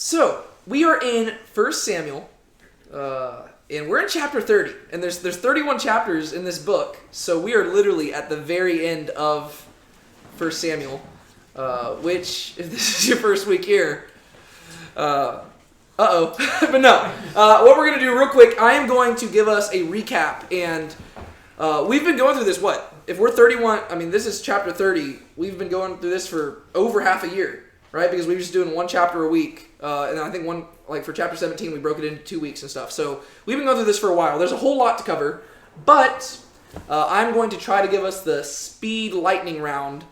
So, we are in 1 Samuel, and we're in chapter 30. And there's 31 chapters in this book, so we are literally at the very end of 1 Samuel, which, if this is your first week here, but no. What we're going to do real quick, I am going to give us a recap, and we've been going through this, if we're 31, this is chapter 30, we've been going through this for over half a year, right? Because we were just doing one chapter a week, and I think for chapter 17, we broke it into 2 weeks and stuff. So we've been going through this for a while. There's a whole lot to cover, but I'm going to try to give us the speed lightning round,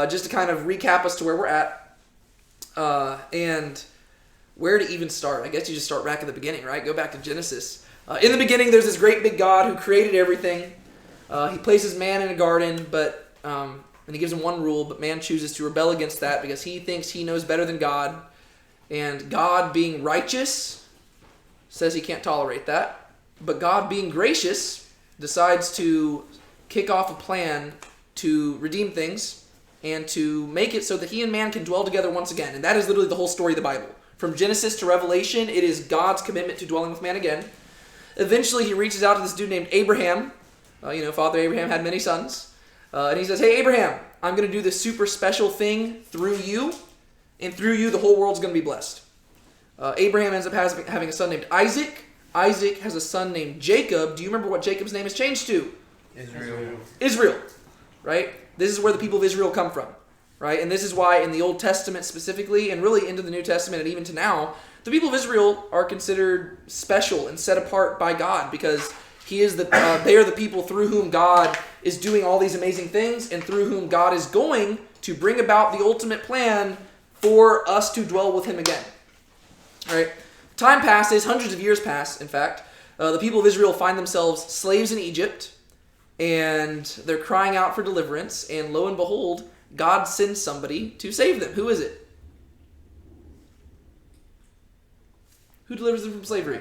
just to kind of recap us to where we're at, and where to even start. I guess you just start back at the beginning, right? Go back to Genesis. In the beginning, there's this great big God who created everything. He places man in a garden, and he gives him one rule, but man chooses to rebel against that because he thinks he knows better than God. And God, being righteous, says he can't tolerate that. But God, being gracious, decides to kick off a plan to redeem things and to make it so that he and man can dwell together once again. And that is literally the whole story of the Bible. From Genesis to Revelation, it is God's commitment to dwelling with man again. Eventually, he reaches out to this dude named Abraham. Father Abraham had many sons. And he says, hey, Abraham, I'm going to do this super special thing through you. And through you, the whole world's going to be blessed. Abraham ends up having a son named Isaac. Isaac has a son named Jacob. Do you remember what Jacob's name is changed to? Israel. Right? This is where the people of Israel come from. Right? And this is why in the Old Testament specifically, and really into the New Testament and even to now, the people of Israel are considered special and set apart by God because they are the people through whom God is doing all these amazing things and through whom God is going to bring about the ultimate plan for us to dwell with him again. All right. Time passes, hundreds of years pass, in fact. The people of Israel find themselves slaves in Egypt, and they're crying out for deliverance, and lo and behold, God sends somebody to save them. Who is it? Who delivers them from slavery?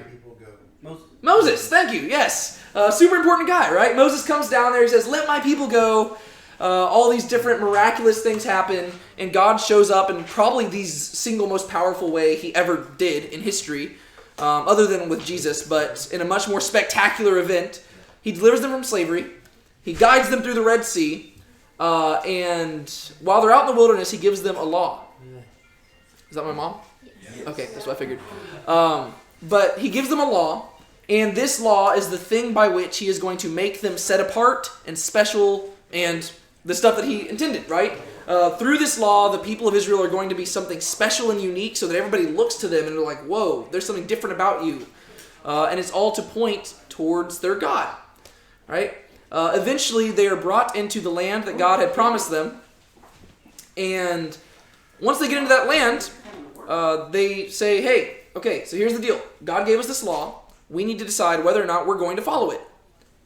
Moses, thank you, yes. Super important guy, right? Moses comes down there, he says, let my people go. All these different miraculous things happen, and God shows up in probably the single most powerful way he ever did in history, other than with Jesus, but in a much more spectacular event. He delivers them from slavery. He guides them through the Red Sea, and while they're out in the wilderness, he gives them a law. Is that my mom? Yes. Okay, that's what I figured. But he gives them a law, and this law is the thing by which he is going to make them set apart and special and the stuff that he intended, right? Through this law, the people of Israel are going to be something special and unique so that everybody looks to them and they're like, whoa, there's something different about you. And it's all to point towards their God, right? Eventually, they are brought into the land that God had promised them. And once they get into that land, they say, hey, okay, so here's the deal. God gave us this law. We need to decide whether or not we're going to follow it.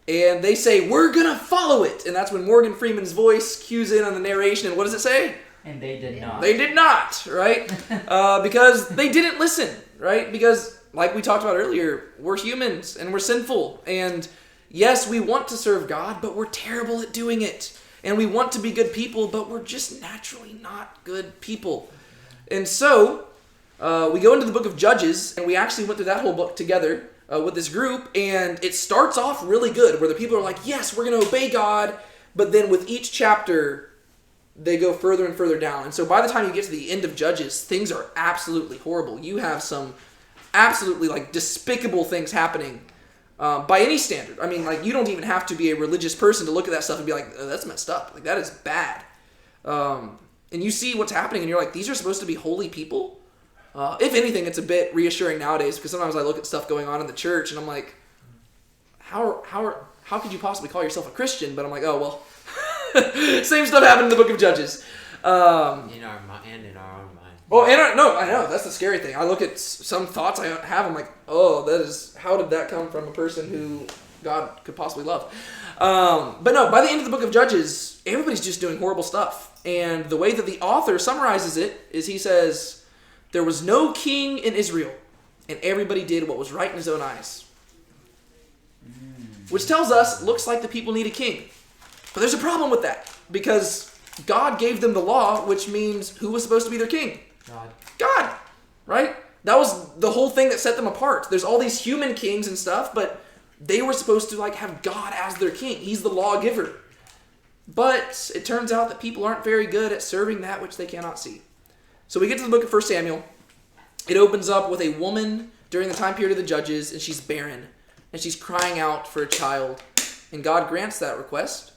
And they say, we're going to follow it. And that's when Morgan Freeman's voice cues in on the narration. And what does it say? And they did not. They did not, right? Because they didn't listen, right? Because, like we talked about earlier, we're humans and we're sinful. And yes, we want to serve God, but we're terrible at doing it. And we want to be good people, but we're just naturally not good people. And so, we go into the book of Judges, and we actually went through that whole book together with this group, and it starts off really good, where the people are like, yes, we're going to obey God, but then with each chapter, they go further and further down. And so by the time you get to the end of Judges, things are absolutely horrible. You have some absolutely despicable things happening by any standard. You don't even have to be a religious person to look at that stuff and be like, oh, that's messed up. That is bad. And you see what's happening, and you're like, these are supposed to be holy people? If anything, it's a bit reassuring nowadays because sometimes I look at stuff going on in the church and I'm like, how could you possibly call yourself a Christian? But I'm like, oh, well, same stuff happened in the book of Judges. In our mind. Oh, I know, that's the scary thing. I look at some thoughts I have, I'm like, oh, how did that come from a person who God could possibly love? But no, by the end of the book of Judges, everybody's just doing horrible stuff. And the way that the author summarizes it is he says, there was no king in Israel, and everybody did what was right in his own eyes. Which tells us, looks like the people need a king. But there's a problem with that, because God gave them the law, which means who was supposed to be their king? God. Right? That was the whole thing that set them apart. There's all these human kings and stuff, but they were supposed to have God as their king. He's the lawgiver. But it turns out that people aren't very good at serving that which they cannot see. So we get to the book of 1 Samuel. It opens up with a woman during the time period of the judges, and she's barren. And she's crying out for a child. And God grants that request.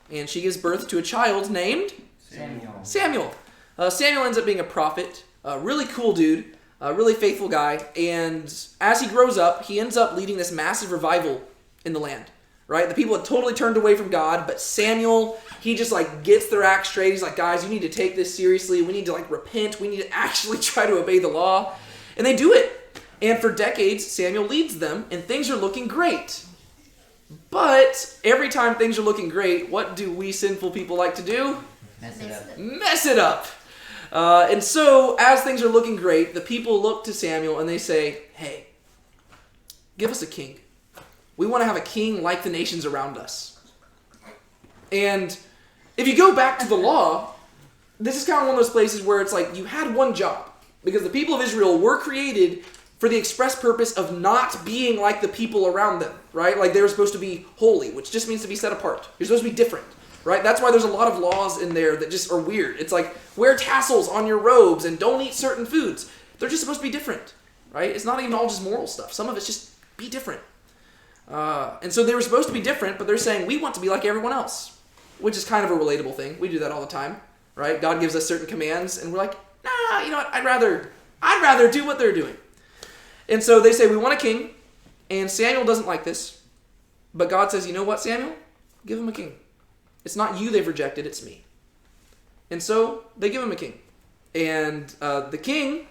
And she gives birth to a child named Samuel. Samuel ends up being a prophet. A really cool dude. A really faithful guy. And as he grows up, he ends up leading this massive revival in the land. Right? The people had totally turned away from God, but Samuel, he just gets their act straight. He's like, guys, you need to take this seriously. We need to repent. We need to actually try to obey the law. And they do it. And for decades, Samuel leads them, and things are looking great. But every time things are looking great, what do we sinful people like to do? Mess it up. And so, as things are looking great, the people look to Samuel and they say, hey, give us a king. We want to have a king like the nations around us. And if you go back to the law, this is kind of one of those places where it's you had one job. Because the people of Israel were created for the express purpose of not being like the people around them, right? They were supposed to be holy, which just means to be set apart. You're supposed to be different, right? That's why there's a lot of laws in there that just are weird. It's wear tassels on your robes and don't eat certain foods. They're just supposed to be different, right? It's not even all just moral stuff. Some of it's just be different. And so they were supposed to be different, but they're saying we want to be like everyone else, which is kind of a relatable thing. We do that all the time, right? God gives us certain commands, and we're like, nah, you know what? I'd rather do what they're doing. And so they say, we want a king, and Samuel doesn't like this, but God says, you know what, Samuel? Give him a king. It's not you they've rejected, it's me. And so they give him a king. And the king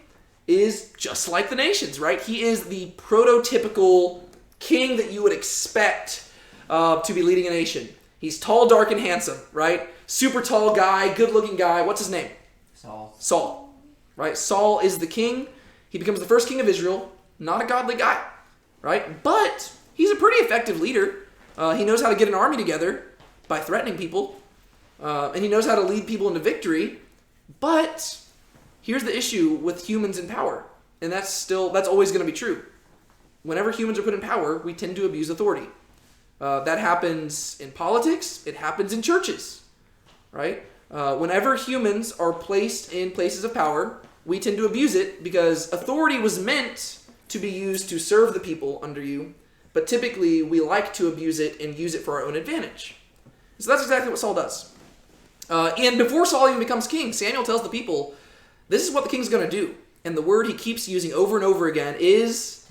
is just like the nations, right? He is the prototypical king that you would expect to be leading a nation. He's tall, dark, and handsome, right? Super tall guy, good-looking guy. What's his name? Saul, right? Saul is the king. He becomes the first king of Israel. Not a godly guy, right? But he's a pretty effective leader. He knows how to get an army together by threatening people. And he knows how to lead people into victory. But here's the issue with humans in power. And that's always going to be true. Whenever humans are put in power, we tend to abuse authority. That happens in politics. It happens in churches, right? Whenever humans are placed in places of power, we tend to abuse it because authority was meant to be used to serve the people under you, but typically we like to abuse it and use it for our own advantage. So that's exactly what Saul does. And before Saul even becomes king, Samuel tells the people, this is what the king's going to do. And the word he keeps using over and over again is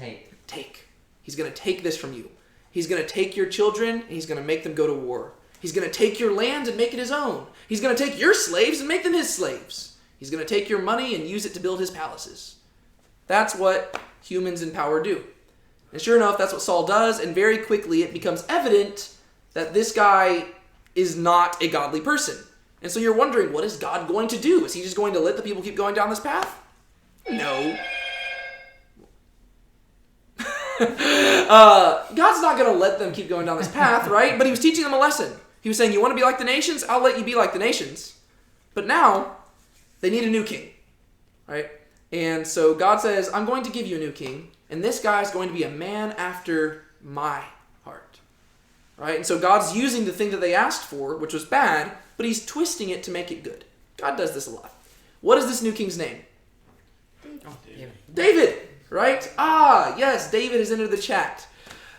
take. He's going to take this from you. He's going to take your children and he's going to make them go to war. He's going to take your land and make it his own. He's going to take your slaves and make them his slaves. He's going to take your money and use it to build his palaces. That's what humans in power do. And sure enough, that's what Saul does, and very quickly it becomes evident that this guy is not a godly person. And so you're wondering, what is God going to do? Is he just going to let the people keep going down this path? No. God's not going to let them keep going down this path, right? But he was teaching them a lesson. He was saying, you want to be like the nations? I'll let you be like the nations. But now, they need a new king, right? And so God says, I'm going to give you a new king, and this guy is going to be a man after my heart, right? And so God's using the thing that they asked for, which was bad, but he's twisting it to make it good. God does this a lot. What is this new king's name? David, right? Ah, yes, David has entered the chat.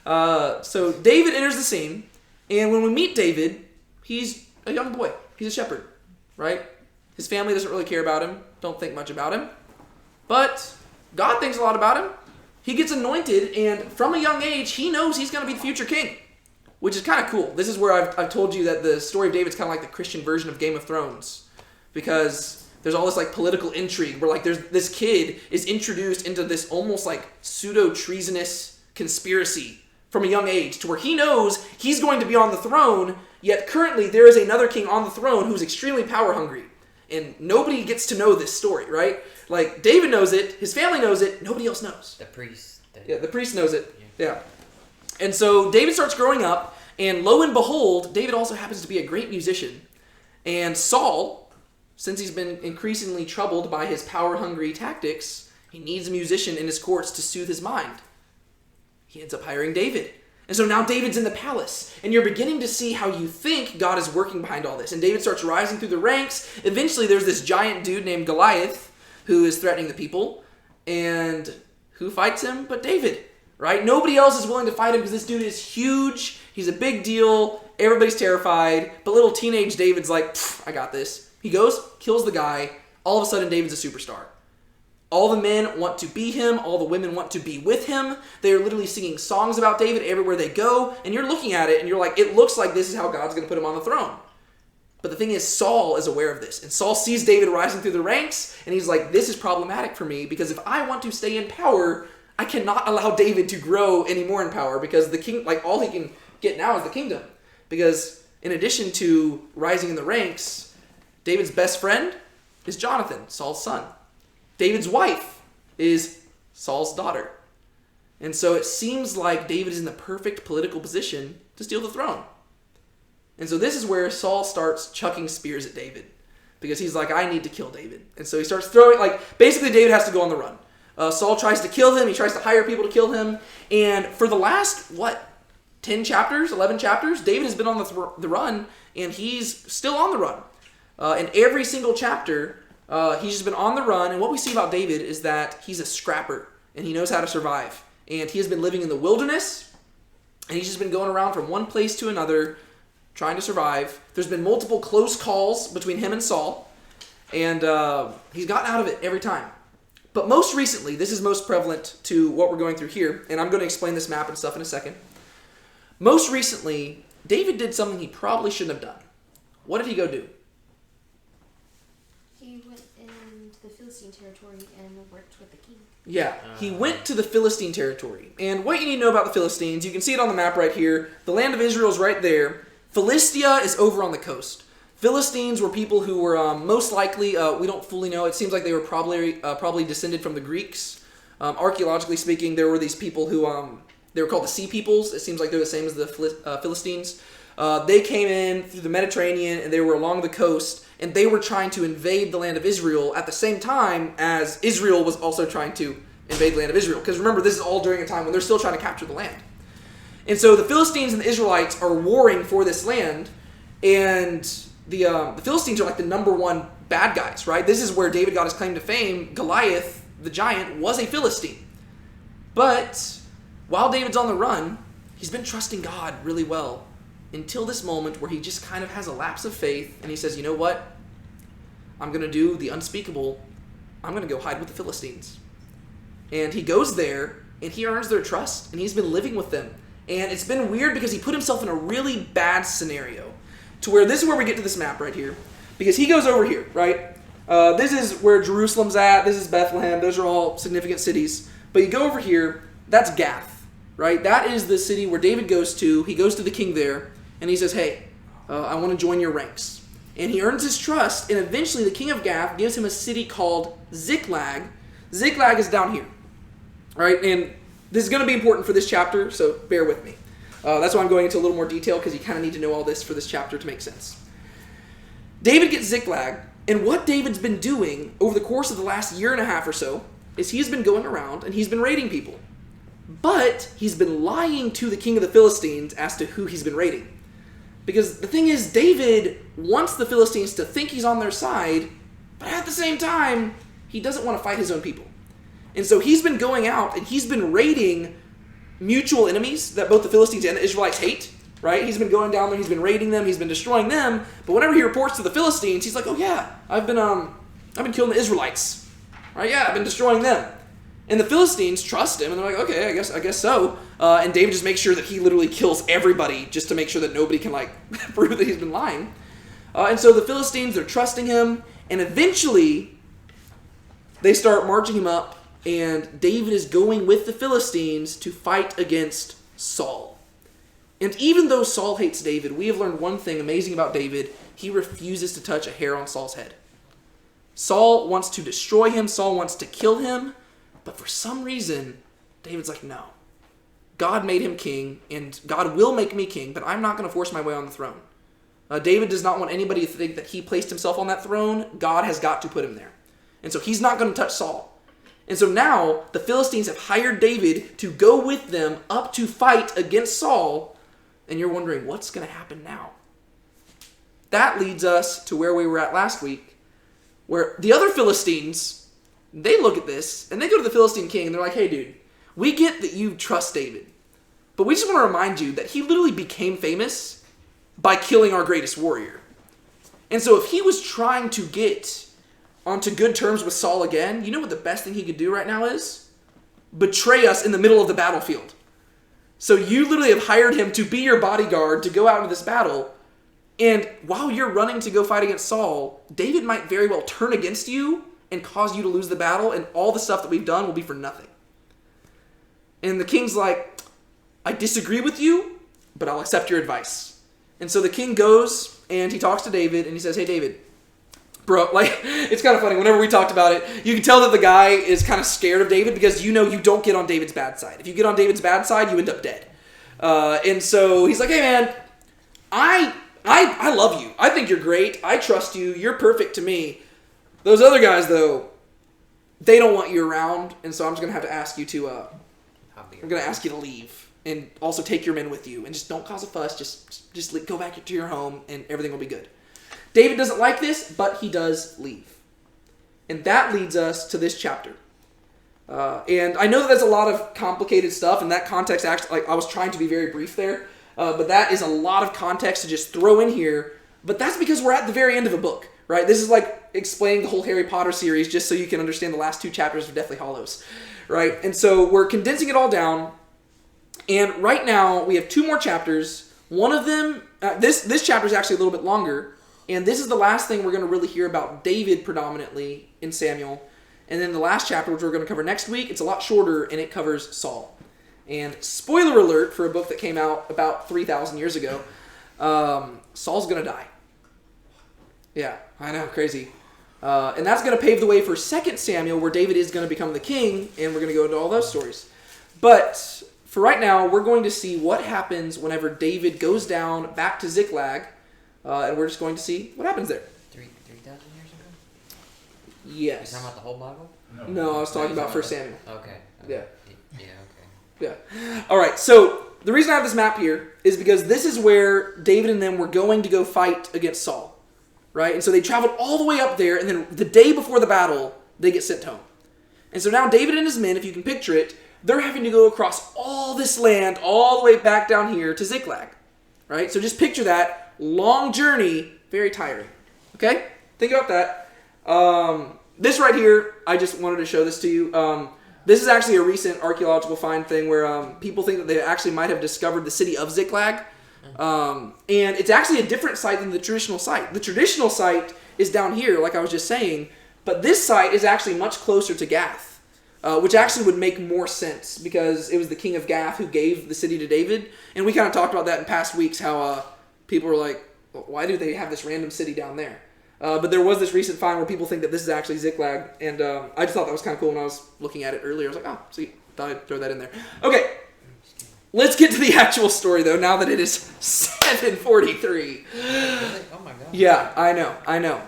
So David enters the scene, and when we meet David, he's a young boy. He's a shepherd, right? His family doesn't really care about him, don't think much about him. But God thinks a lot about him. He gets anointed, and from a young age, he knows he's going to be the future king, which is kind of cool. This is where I've told you that the story of David's kind of like the Christian version of Game of Thrones, because there's all this political intrigue where there's this kid is introduced into this almost pseudo-treasonous conspiracy from a young age to where he knows he's going to be on the throne, yet currently there is another king on the throne who's extremely power hungry. And nobody gets to know this story, right? David knows it, his family knows it, nobody else knows. The priest. Yeah, the priest knows it. Yeah. And so David starts growing up, and lo and behold, David also happens to be a great musician. And Saul, since he's been increasingly troubled by his power-hungry tactics, He needs a musician in his courts to soothe his mind. He ends up hiring David. And so now David's in the palace, and you're beginning to see how you think God is working behind all this. And David starts rising through the ranks. Eventually, there's this giant dude named Goliath who is threatening the people. And who fights him but David, right? Nobody else is willing to fight him because this dude is huge. He's a big deal. Everybody's terrified. But little teenage David's like, I got this. He goes, kills the guy. All of a sudden, David's a superstar. All the men want to be him. All the women want to be with him. They are literally singing songs about David everywhere they go. And you're looking at it and you're like, it looks like this is how God's going to put him on the throne. But the thing is, Saul is aware of this. And Saul sees David rising through the ranks. And he's like, this is problematic for me. Because if I want to stay in power, I cannot allow David to grow any more in power. Because the king, like all he can get now is the kingdom. Because in addition to rising in the ranks, David's best friend is Jonathan, Saul's son. David's wife is Saul's daughter. And so it seems like David is in the perfect political position to steal the throne. And so this is where Saul starts chucking spears at David. Because he's like, I need to kill David. And so he starts throwing, basically David has to go on the run. Saul tries to kill him. He tries to hire people to kill him. And for the last, 10 chapters, 11 chapters, David has been on the run, and he's still on the run. In every single chapter, he's just been on the run, and what we see about David is that he's a scrapper, and he knows how to survive. And he has been living in the wilderness, and he's just been going around from one place to another, trying to survive. There's been multiple close calls between him and Saul, and he's gotten out of it every time. But most recently, this is most prevalent to what we're going through here, and I'm going to explain this map and stuff in a second. Most recently, David did something he probably shouldn't have done. What did he go do? He went into the Philistine territory and worked with the king. Yeah, he went to the Philistine territory. And what you need to know about the Philistines, you can see it on the map right here. The land of Israel is right there. Philistia is over on the coast. Philistines were people who were most likely, we don't fully know, it seems like they were probably descended from the Greeks. Archaeologically speaking, there were these people who, they were called the Sea Peoples. It seems like they're the same as the Philistines. They came in through the Mediterranean, and they were along the coast, and they were trying to invade the land of Israel at the same time as Israel was also trying to invade the land of Israel. Because remember, this is all during a time when they're still trying to capture the land. And so the Philistines and the Israelites are warring for this land, and the Philistines are like the number one bad guys, right? This is where David got his claim to fame. Goliath, the giant, was a Philistine. But while David's on the run, he's been trusting God really well until this moment where he just kind of has a lapse of faith, and he says, you know what? I'm going to do the unspeakable. I'm going to go hide with the Philistines. And he goes there, and he earns their trust, and he's been living with them. And it's been weird because he put himself in a really bad scenario to where this is where we get to this map right here. Because he goes over here, right? This is where Jerusalem's at. This is Bethlehem. Those are all significant cities. But you go over here, that's Gath, right? That is the city where David goes to. He goes to the king there, and he says, hey, I want to join your ranks. And he earns his trust, and eventually the king of Gath gives him a city called Ziklag. Ziklag is down here, right? And this is going to be important for this chapter, so bear with me. That's why I'm going into a little more detail, because you kind of need to know all this for this chapter to make sense. David gets Ziklag, and what David's been doing over the course of the last year and a half or so is he's been going around and he's been raiding people. But he's been lying to the king of the Philistines as to who he's been raiding. Because the thing is, David wants the Philistines to think he's on their side, but at the same time, he doesn't want to fight his own people. And so he's been going out and he's been raiding mutual enemies that both the Philistines and the Israelites hate, right? He's been going down there, he's been raiding them, he's been destroying them, but whenever he reports to the Philistines, he's like, oh yeah, I've been killing the Israelites, right? Yeah, I've been destroying them. And the Philistines trust him, and they're like, okay, I guess so. And David just makes sure that he literally kills everybody just to make sure that nobody can prove that he's been lying. And so the Philistines, they're trusting him, and eventually they start marching him up, and David is going with the Philistines to fight against Saul. And even though Saul hates David, we have learned one thing amazing about David. He refuses to touch a hair on Saul's head. Saul wants to destroy him. Saul wants to kill him. But for some reason, David's like, no. God made him king, and God will make me king, but I'm not going to force my way on the throne. David does not want anybody to think that he placed himself on that throne. God has got to put him there. And so he's not going to touch Saul. And so now the Philistines have hired David to go with them up to fight against Saul. And you're wondering, what's going to happen now? That leads us to where we were at last week, where the other Philistines, they look at this and they go to the Philistine king and they're like, hey dude, we get that you trust David, but we just want to remind you that he literally became famous by killing our greatest warrior. And so if he was trying to get onto good terms with Saul again, you know what the best thing he could do right now is? Betray us in the middle of the battlefield. So you literally have hired him to be your bodyguard to go out into this battle. And while you're running to go fight against Saul, David might very well turn against you and cause you to lose the battle, and all the stuff that we've done will be for nothing. And the king's like, I disagree with you, but I'll accept your advice. And so the king goes and he talks to David and he says, hey David, bro, like, it's kind of funny. Whenever we talked about it, you can tell that the guy is kind of scared of David because you know you don't get on David's bad side. If you get on David's bad side, you end up dead. And so he's like, hey man, I love you. I think you're great. I trust you. You're perfect to me. Those other guys, though, they don't want you around, and so I'm just going to have to ask you to, I'm going to ask you to leave and also take your men with you and just don't cause a fuss. Just go back to your home and everything will be good. David doesn't like this, but he does leave. And that leads us to this chapter. And I know that there's a lot of complicated stuff, and that context actually, like, I was trying to be very brief there, but that is a lot of context to just throw in here. But that's because we're at the very end of a book, right? This is like explaining the whole Harry Potter series just so you can understand the last 2 chapters of Deathly Hallows, right? And so we're condensing it all down. And right now we have 2 more chapters. One of them, this chapter is actually a little bit longer. And this is the last thing we're going to really hear about David predominantly in Samuel. And then the last chapter, which we're going to cover next week, it's a lot shorter and it covers Saul. And spoiler alert for a book that came out about 3,000 years ago, Saul's going to die. Yeah, I know, crazy. And that's going to pave the way for 2 Samuel, where David is going to become the king, and we're going to go into all those stories. But for right now, we're going to see what happens whenever David goes down back to Ziklag, and we're just going to see what happens there. 3,000 years ago? Yes. You're talking about the whole Bible? No, I was talking about 1 Samuel. Okay. Yeah. Yeah, okay. Yeah. All right, so the reason I have this map here is because this is where David and them were going to go fight against Saul, right? And so they traveled all the way up there, and then the day before the battle, they get sent home. And so now David and his men, if you can picture it, they're having to go across all this land, all the way back down here to Ziklag, right? So just picture that. Long journey, very tiring. Okay? Think about that. This right here, I just wanted to show this to you. This is actually a recent archaeological find thing where people think that they actually might have discovered the city of Ziklag. And it's actually a different site than the traditional site. The traditional site is down here, like I was just saying, but this site is actually much closer to Gath, which actually would make more sense because it was the king of Gath who gave the city to David. And we kind of talked about that in past weeks, how people were like, why do they have this random city down there? But there was this recent find where people think that this is actually Ziklag, and I just thought that was kind of cool when I was looking at it earlier. I was like, oh, see, thought I'd throw that in there. Okay, let's get to the actual story, though, now that it is 7:43. Really? Oh my god. Yeah, I know.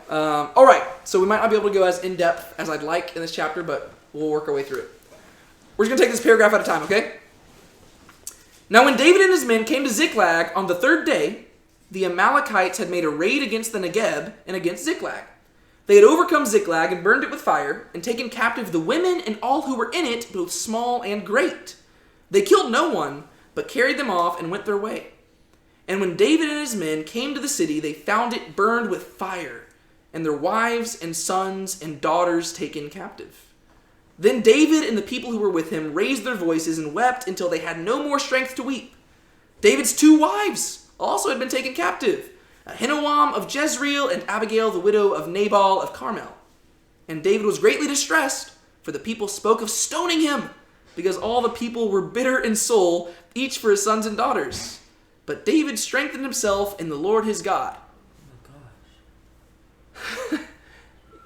All right, so we might not be able to go as in-depth as I'd like in this chapter, but we'll work our way through it. We're just going to take this paragraph at a time, okay? Now when David and his men came to Ziklag on the 3rd day, the Amalekites had made a raid against the Negeb and against Ziklag. They had overcome Ziklag and burned it with fire, and taken captive the women and all who were in it, both small and great. They killed no one, but carried them off and went their way. And when David and his men came to the city, they found it burned with fire, and their wives and sons and daughters taken captive. Then David and the people who were with him raised their voices and wept until they had no more strength to weep. David's 2 wives also had been taken captive, Ahinoam of Jezreel and Abigail the widow of Nabal of Carmel. And David was greatly distressed, for the people spoke of stoning him, because all the people were bitter in soul, each for his sons and daughters. But David strengthened himself in the Lord his God. Oh my gosh.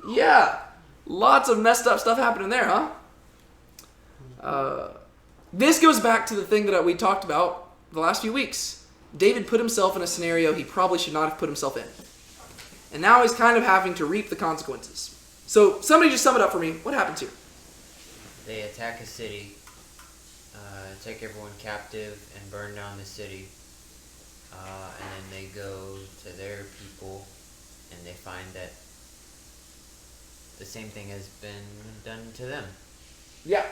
Yeah, lots of messed up stuff happening there, huh? This goes back to the thing that we talked about the last few weeks. David put himself in a scenario he probably should not have put himself in. And now he's kind of having to reap the consequences. So somebody just sum it up for me. What happens here? they attack a city, take everyone captive, and burn down the city. And then they go to their people, and they find that the same thing has been done to them. Yeah.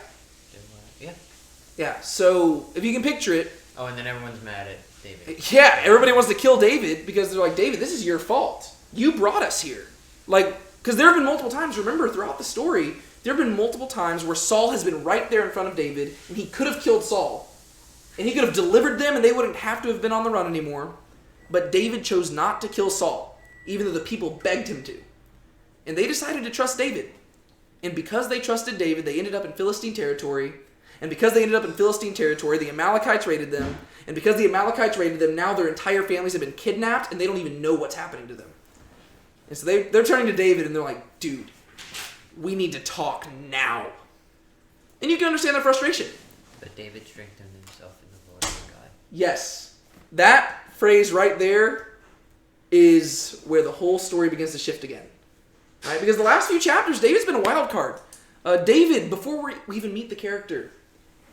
Yeah. Yeah, so if you can picture it. Oh, and then everyone's mad at David. Yeah, everybody wants to kill David because they're like, David, this is your fault. You brought us here. Like, because there have been multiple times, remember, throughout the story, there have been multiple times where Saul has been right there in front of David, and he could have killed Saul. And he could have delivered them, and they wouldn't have to have been on the run anymore. But David chose not to kill Saul, even though the people begged him to. And they decided to trust David. And because they trusted David, they ended up in Philistine territory. And because they ended up in Philistine territory, the Amalekites raided them. And because the Amalekites raided them, now their entire families have been kidnapped, and they don't even know what's happening to them. And so they're turning to David, and they're like, dude, we need to talk now. And you can understand their frustration. But David strengthened himself in the Lord his God. Yes. That phrase right there is where the whole story begins to shift again. Right? Because the last few chapters, David's been a wild card. David, before we even meet the character,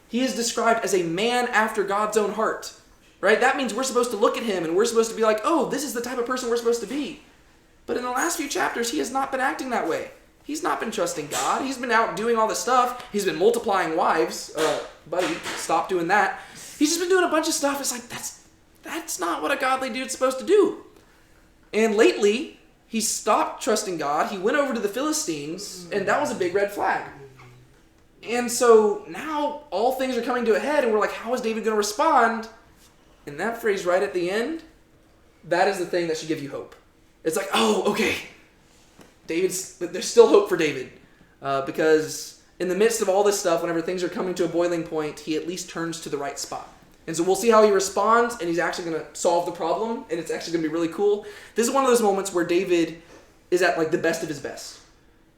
he is described as a man after God's own heart. Right? That means we're supposed to look at him and we're supposed to be like, oh, this is the type of person we're supposed to be. But in the last few chapters, he has not been acting that way. He's not been trusting God. He's been out doing all this stuff. He's been multiplying wives. Buddy, stop doing that. He's just been doing a bunch of stuff. It's like, that's not what a godly dude's supposed to do. And lately, he stopped trusting God. He went over to the Philistines, and that was a big red flag. And so now all things are coming to a head, and we're like, how is David going to respond? And that phrase right at the end, that is the thing that should give you hope. It's like, oh, okay. There's still hope for David. Because in the midst of all this stuff, whenever things are coming to a boiling point, he at least turns to the right spot. And so we'll see how he responds, and he's actually going to solve the problem, and it's actually going to be really cool. This is one of those moments where David is at like the best of his best.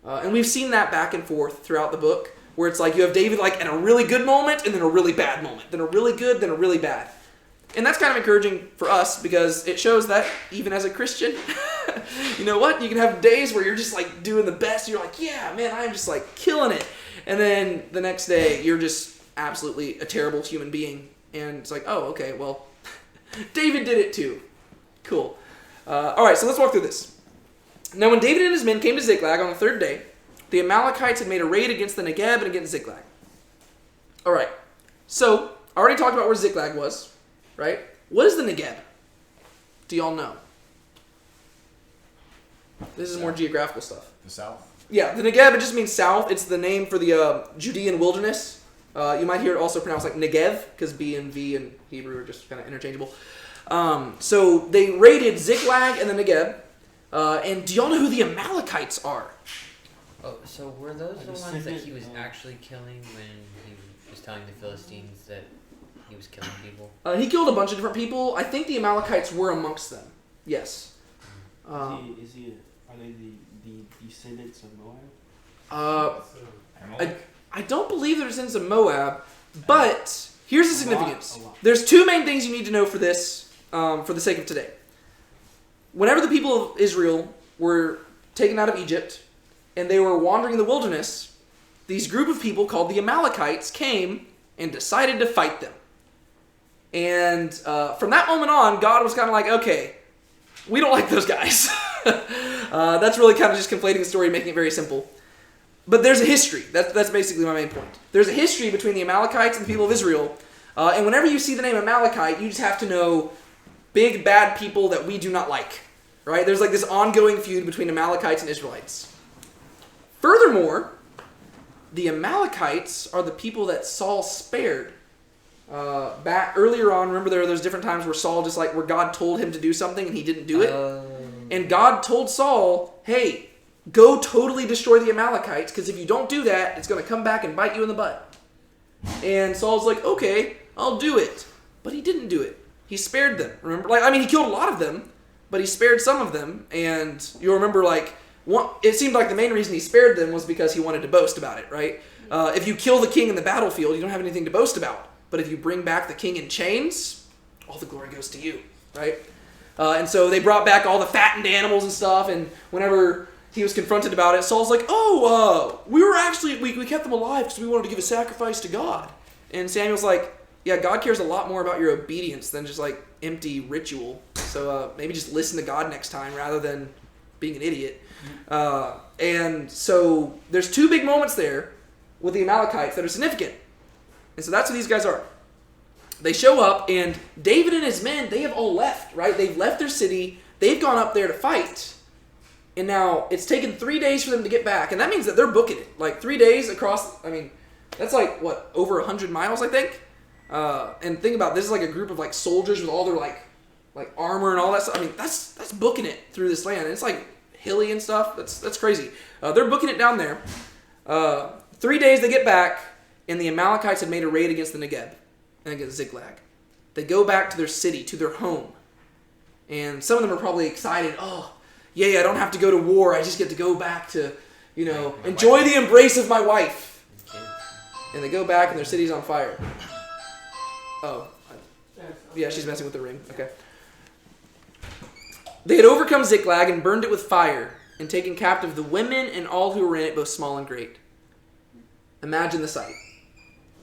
And we've seen that back and forth throughout the book, where it's like you have David like in a really good moment, and then a really bad moment, then a really good, then a really bad. And that's kind of encouraging for us because it shows that even as a Christian, you know what? You can have days where you're just like doing the best. You're like, yeah, man, I'm just like killing it. And then the next day, you're just absolutely a terrible human being. And it's like, oh, okay, well, David did it too. Cool. All right, so let's walk through this. Now, when David and his men came to Ziklag on the third day, the Amalekites had made a raid against the Negeb and against Ziklag. All right, so I already talked about where Ziklag was. Right? What is the Negeb? Do y'all know? This is more geographical stuff. The south? Yeah, the Negeb, it just means south. It's the name for the Judean wilderness. You might hear it also pronounced like Negev, because B and V in Hebrew are just kind of interchangeable. So they raided Ziklag and the Negeb. And do y'all know who the Amalekites are? Oh, so were those the ones that he was actually killing when he was telling the Philistines that he was killing people? He killed a bunch of different people. I think the Amalekites were amongst them. Yes. Are they the descendants of Moab? I don't believe they're descendants of Moab, but here's the significance. There's two main things you need to know for this, for the sake of today. Whenever the people of Israel were taken out of Egypt and they were wandering in the wilderness, these group of people called the Amalekites came and decided to fight them. And from that moment on, God was kind of like, okay, we don't like those guys. That's really kind of just conflating the story and making it very simple. But there's a history. That's basically my main point. There's a history between the Amalekites and the people of Israel. And whenever you see the name Amalekite, you just have to know big, bad people that we do not like. Right? There's like this ongoing feud between Amalekites and Israelites. Furthermore, the Amalekites are the people that Saul spared. Back earlier on, remember there's different times where Saul just like, where God told him to do something and he didn't do it. And God told Saul, hey, go totally destroy the Amalekites, because if you don't do that, it's going to come back and bite you in the butt. And Saul's like, okay, I'll do it. But he didn't do it. He spared them. Remember? He killed a lot of them, but he spared some of them. And you'll remember, it seemed like the main reason he spared them was because he wanted to boast about it, right? If you kill the king in the battlefield, you don't have anything to boast about. But if you bring back the king in chains, all the glory goes to you, right? And so they brought back all the fattened animals and stuff, and whenever he was confronted about it, Saul's like, oh, we kept them alive because we wanted to give a sacrifice to God. And Samuel's like, yeah, God cares a lot more about your obedience than just like empty ritual. So maybe just listen to God next time rather than being an idiot. And so there's two big moments there with the Amalekites that are significant. And so that's who these guys are. They show up, and David and his men, they have all left, right? They've left their city. They've gone up there to fight. And now it's taken 3 days for them to get back. And that means that they're booking it. Like 3 days across, I mean, that's like, what, over 100 miles, I think? And think about this is like a group of like soldiers with all their like armor and all that stuff. I mean, that's booking it through this land. And it's like hilly and stuff. That's crazy. They're booking it down there. 3 days they get back, and the Amalekites had made a raid against the Negeb and against Ziklag. They go back to their city, to their home. And some of them are probably excited. Oh, yay, I don't have to go to war. I just get to go back to, enjoy the embrace of my wife. And they go back, and their city's on fire. Oh. Yeah, she's messing with the ring. Okay. They had overcome Ziklag and burned it with fire and taken captive the women and all who were in it, both small and great. Imagine the sight.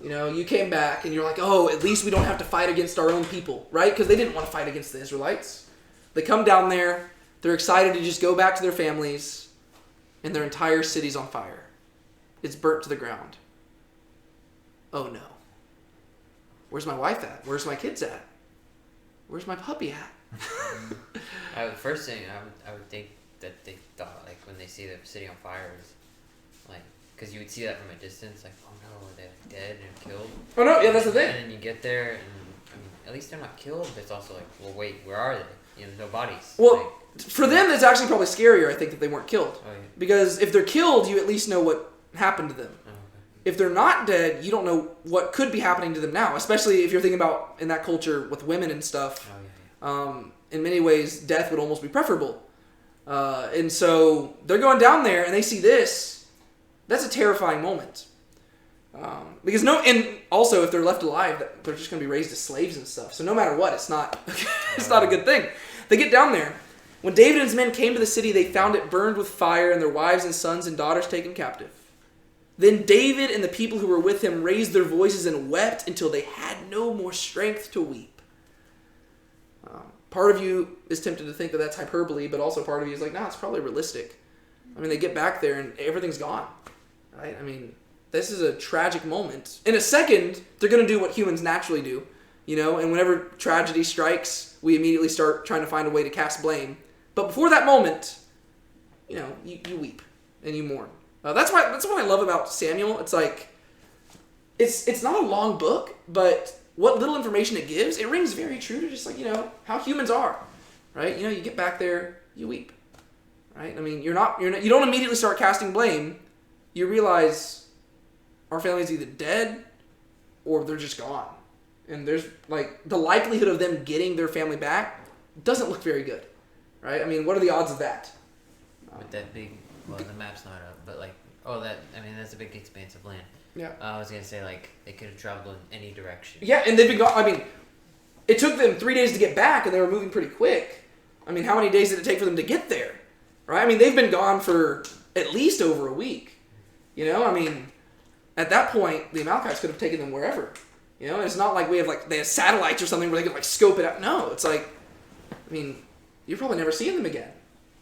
You came back and you're like, oh, at least we don't have to fight against our own people, right? Because they didn't want to fight against the Israelites. They come down there. They're excited to just go back to their families, and their entire city's on fire. It's burnt to the ground. Oh, no. Where's my wife at? Where's my kids at? Where's my puppy at? First thing, I would think that they thought, like, when they see the city on fire, is like, because you would see that from a distance, like, oh no, they're dead and killed. Oh no, yeah, that's the thing. And then you get there, and I mean, at least they're not killed, but it's also like, well, wait, where are they? No bodies. Well, like, for them, it's actually probably scarier, I think, that they weren't killed. Oh, yeah. Because if they're killed, you at least know what happened to them. Oh, okay. If they're not dead, you don't know what could be happening to them now, especially if you're thinking about in that culture with women and stuff. Oh, yeah. In many ways, death would almost be preferable. And so they're going down there, and they see this. That's a terrifying moment. Because and also if they're left alive, they're just going to be raised as slaves and stuff. So no matter what, it's not a good thing. They get down there. When David and his men came to the city, they found it burned with fire and their wives and sons and daughters taken captive. Then David and the people who were with him raised their voices and wept until they had no more strength to weep. Part of you is tempted to think that that's hyperbole, but also part of you is like, no, it's probably realistic. I mean, they get back there and everything's gone. Right? I mean, this is a tragic moment. In a second, they're going to do what humans naturally do, and whenever tragedy strikes, we immediately start trying to find a way to cast blame. But before that moment, you weep and you mourn. That's what I love about Samuel. It's like, it's not a long book, but what little information it gives, it rings very true to just like, how humans are, right? You get back there, you weep, right? I mean, you don't immediately start casting blame. You realize our family's either dead or they're just gone. And there's like the likelihood of them getting their family back doesn't look very good, right? I mean, what are the odds of that? With that big, the map's not up, but like, that's a big expanse of land. Yeah. I was going to say, like, they could have traveled in any direction. Yeah, and they've been gone. I mean, it took them 3 days to get back, and they were moving pretty quick. I mean, how many days did it take for them to get there? Right? I mean, they've been gone for at least over a week. I mean, at that point, the Amalekites could have taken them wherever. And it's not like they have satellites or something where they could, scope it out. No, it's like, I mean, you're probably never seeing them again.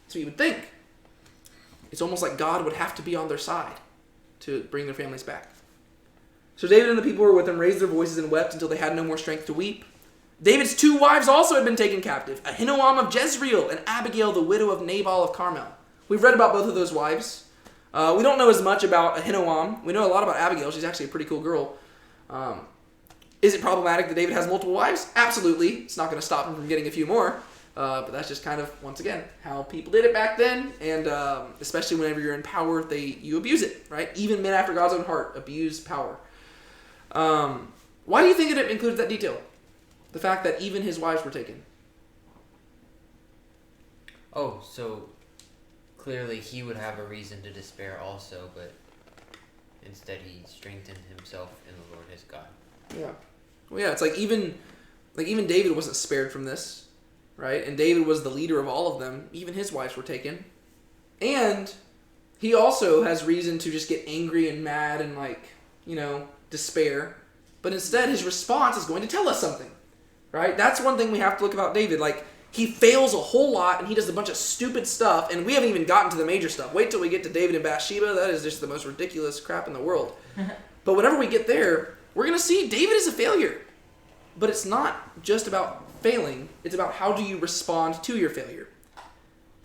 That's what you would think. It's almost like God would have to be on their side to bring their families back. So David and the people who were with him raised their voices and wept until they had no more strength to weep. David's 2 wives also had been taken captive, Ahinoam of Jezreel and Abigail, the widow of Nabal of Carmel. We've read about both of those wives. We don't know as much about Ahinoam. We know a lot about Abigail. She's actually a pretty cool girl. Is it problematic that David has multiple wives? Absolutely. It's not going to stop him from getting a few more. But that's just kind of, once again, how people did it back then. And especially whenever you're in power, you abuse it, right? Even men after God's own heart abuse power. Why do you think it included that detail? The fact that even his wives were taken. Oh, so clearly he would have a reason to despair also, but instead he strengthened himself in the Lord his God. Yeah. Well, yeah, it's like even David wasn't spared from this, right? And David was the leader of all of them. Even his wives were taken. And he also has reason to just get angry and mad and despair. But instead, his response is going to tell us something, right? That's one thing we have to look about David. He fails a whole lot and he does a bunch of stupid stuff, and we haven't even gotten to the major stuff. Wait till we get to David and Bathsheba. That is just the most ridiculous crap in the world. But whenever we get there, we're going to see David is a failure. But it's not just about failing. It's about how do you respond to your failure.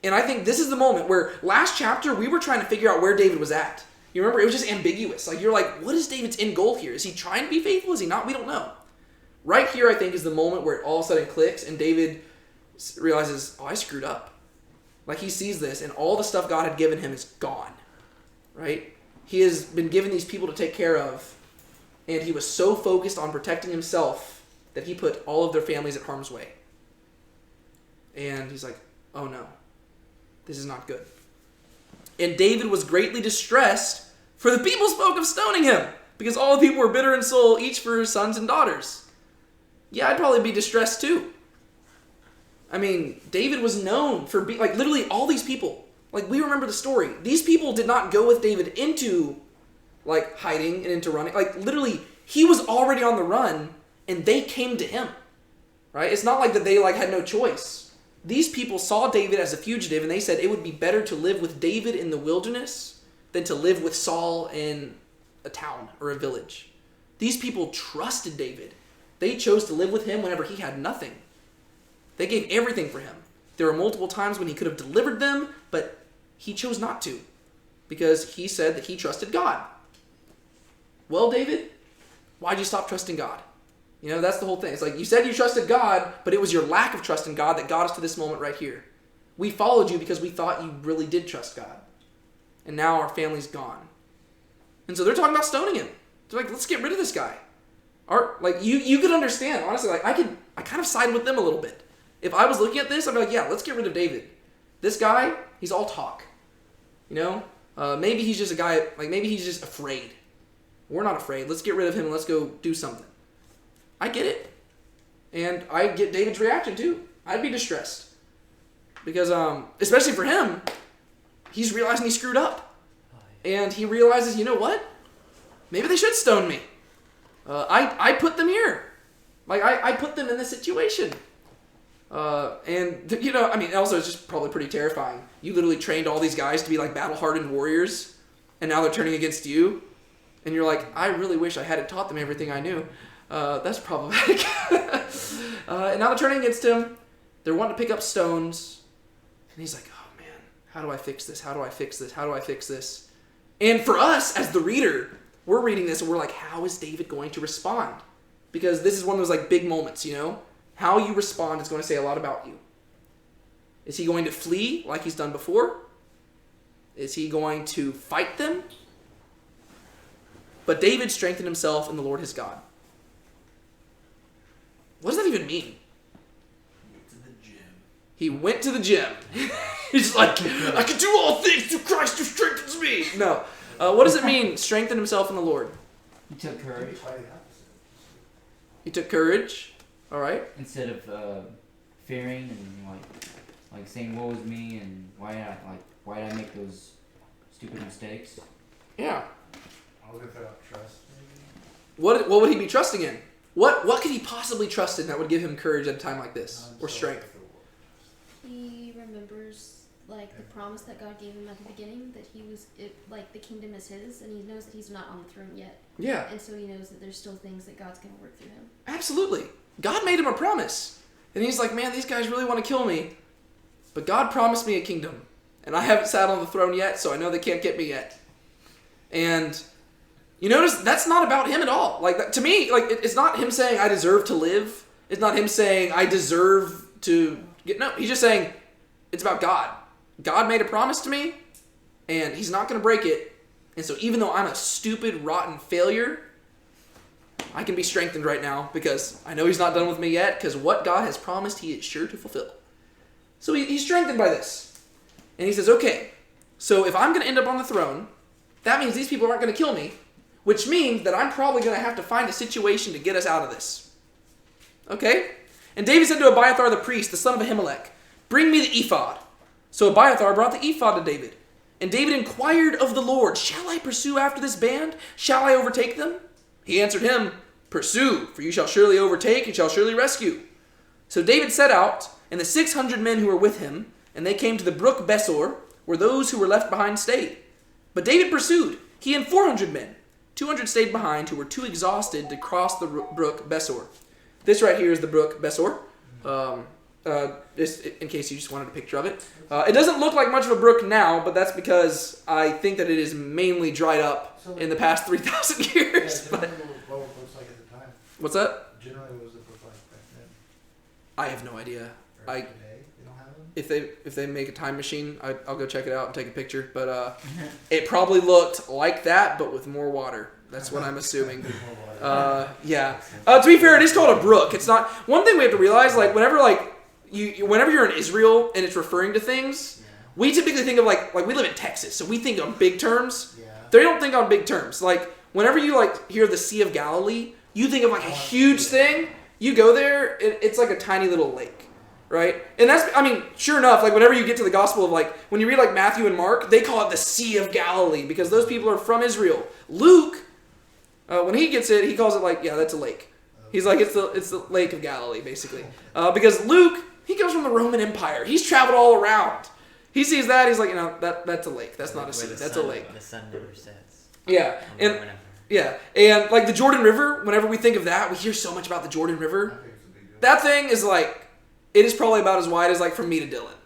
And I think this is the moment where last chapter we were trying to figure out where David was at. You remember? It was just ambiguous. You're like, what is David's end goal here? Is he trying to be faithful? Is he not? We don't know. Right here, I think, is the moment where it all of a sudden clicks and David realizes, oh, I screwed up. He sees this and all the stuff God had given him is gone. Right? He has been given these people to take care of, and he was so focused on protecting himself that he put all of their families at harm's way. And he's like, oh no, this is not good. And David was greatly distressed, for the people spoke of stoning him, because all the people were bitter in soul, each for his sons and daughters. Yeah, I'd probably be distressed too. I mean, David was known for being, literally all these people. We remember the story. These people did not go with David into, hiding and into running. Literally, he was already on the run, and they came to him. Right? It's not that they, had no choice. These people saw David as a fugitive, and they said it would be better to live with David in the wilderness than to live with Saul in a town or a village. These people trusted David. They chose to live with him whenever he had nothing. They gave everything for him. There were multiple times when he could have delivered them, but he chose not to because he said that he trusted God. Well, David, why'd you stop trusting God? That's the whole thing. It's you said you trusted God, but it was your lack of trust in God that got us to this moment right here. We followed you because we thought you really did trust God. And now our family's gone. And so they're talking about stoning him. They're let's get rid of this guy. You could understand, honestly, I kind of side with them a little bit. If I was looking at this, I'd be like, yeah, let's get rid of David. This guy, he's all talk. Maybe he's just a guy, maybe he's just afraid. We're not afraid. Let's get rid of him and let's go do something. I get it. And I get David's reaction too. I'd be distressed. Because, especially for him, he's realizing he screwed up. And he realizes, you know what? Maybe they should stone me. I put them here. I put them in this situation. Also it's just probably pretty terrifying. You literally trained all these guys to be battle-hardened warriors, and now they're turning against you. And you're like, I really wish I hadn't taught them everything I knew. That's problematic. And now they're turning against him. They're wanting to pick up stones. And he's like, oh man, how do I fix this? How do I fix this? How do I fix this? And for us, as the reader, we're reading this and we're like, how is David going to respond? Because this is one of those big moments, How you respond is going to say a lot about you. Is he going to flee like he's done before? Is he going to fight them? But David strengthened himself in the Lord his God. What does that even mean? He went to the gym. He's like, I can do all things through Christ who strengthens me. No. What does it mean, strengthen himself in the Lord? He took courage. He took courage. All right. Instead of fearing and saying woe is me and why did I make those stupid mistakes? Yeah. I'll give it up trust. What would he be trusting in? What could he possibly trust in that would give him courage at a time like this, or strength? He remembers the promise that God gave him at the beginning, that the kingdom is his, and he knows that he's not on the throne yet. Yeah. And so he knows that there's still things that God's going to work through him. Absolutely. God made him a promise. And he's like, man, these guys really want to kill me. But God promised me a kingdom. And I haven't sat on the throne yet, so I know they can't get me yet. And you notice that's not about him at all. To me, it's not him saying I deserve to live. It's not him saying I deserve to get... No, he's just saying it's about God. God made a promise to me, and he's not going to break it. And so even though I'm a stupid, rotten failure, I can be strengthened right now because I know he's not done with me yet, because what God has promised, he is sure to fulfill. So he's strengthened by this. And he says, okay, so if I'm going to end up on the throne, that means these people aren't going to kill me, which means that I'm probably going to have to find a situation to get us out of this. Okay? And David said to Abiathar the priest, the son of Ahimelech, bring me the ephod. So Abiathar brought the ephod to David. And David inquired of the Lord, shall I pursue after this band? Shall I overtake them? He answered him, pursue, for you shall surely overtake and shall surely rescue. So David set out, and the 600 men who were with him, and they came to the brook Besor, where those who were left behind stayed. But David pursued, he and 400 men. 200 stayed behind, who were too exhausted to cross the brook Besor. This right here is the brook Besor. Just in case you just wanted a picture of it. It doesn't look like much of a brook now, but that's because I think that it is mainly dried up in the past 3,000 years. Yeah, But what it looks like at the time. what's that? Generally, what was it look like back then? I have no idea. Or I- today? You don't have them? If they make a time machine, I'll go check it out and take a picture. But it probably looked like that, but with more water. That's what I'm assuming. Yeah. To be fair, it is called a brook. It's not. One thing we have to realize, like whenever whenever you're in Israel and it's referring to things, we typically think of like we live in Texas, so we think on big terms. Yeah. They don't think on big terms. Like whenever you hear the Sea of Galilee, you think of like a huge thing. You go there, it's like a tiny little lake, right? And sure enough, like whenever you get to the Gospel of when you read like Matthew and Mark, they call it the Sea of Galilee because those people are from Israel. Luke, when he gets it, he calls it that's a lake. He's like, it's the Lake of Galilee, basically. Because Luke, he comes from the Roman Empire. He's traveled all around. He sees that, he's like, that's a lake. That's not a sea. That's a lake. The sun never sets. Yeah. And like the Jordan River, whenever we think of that, we hear so much about the Jordan River. I think it's a big deal. That thing is it is probably about as wide as from me to Dylan.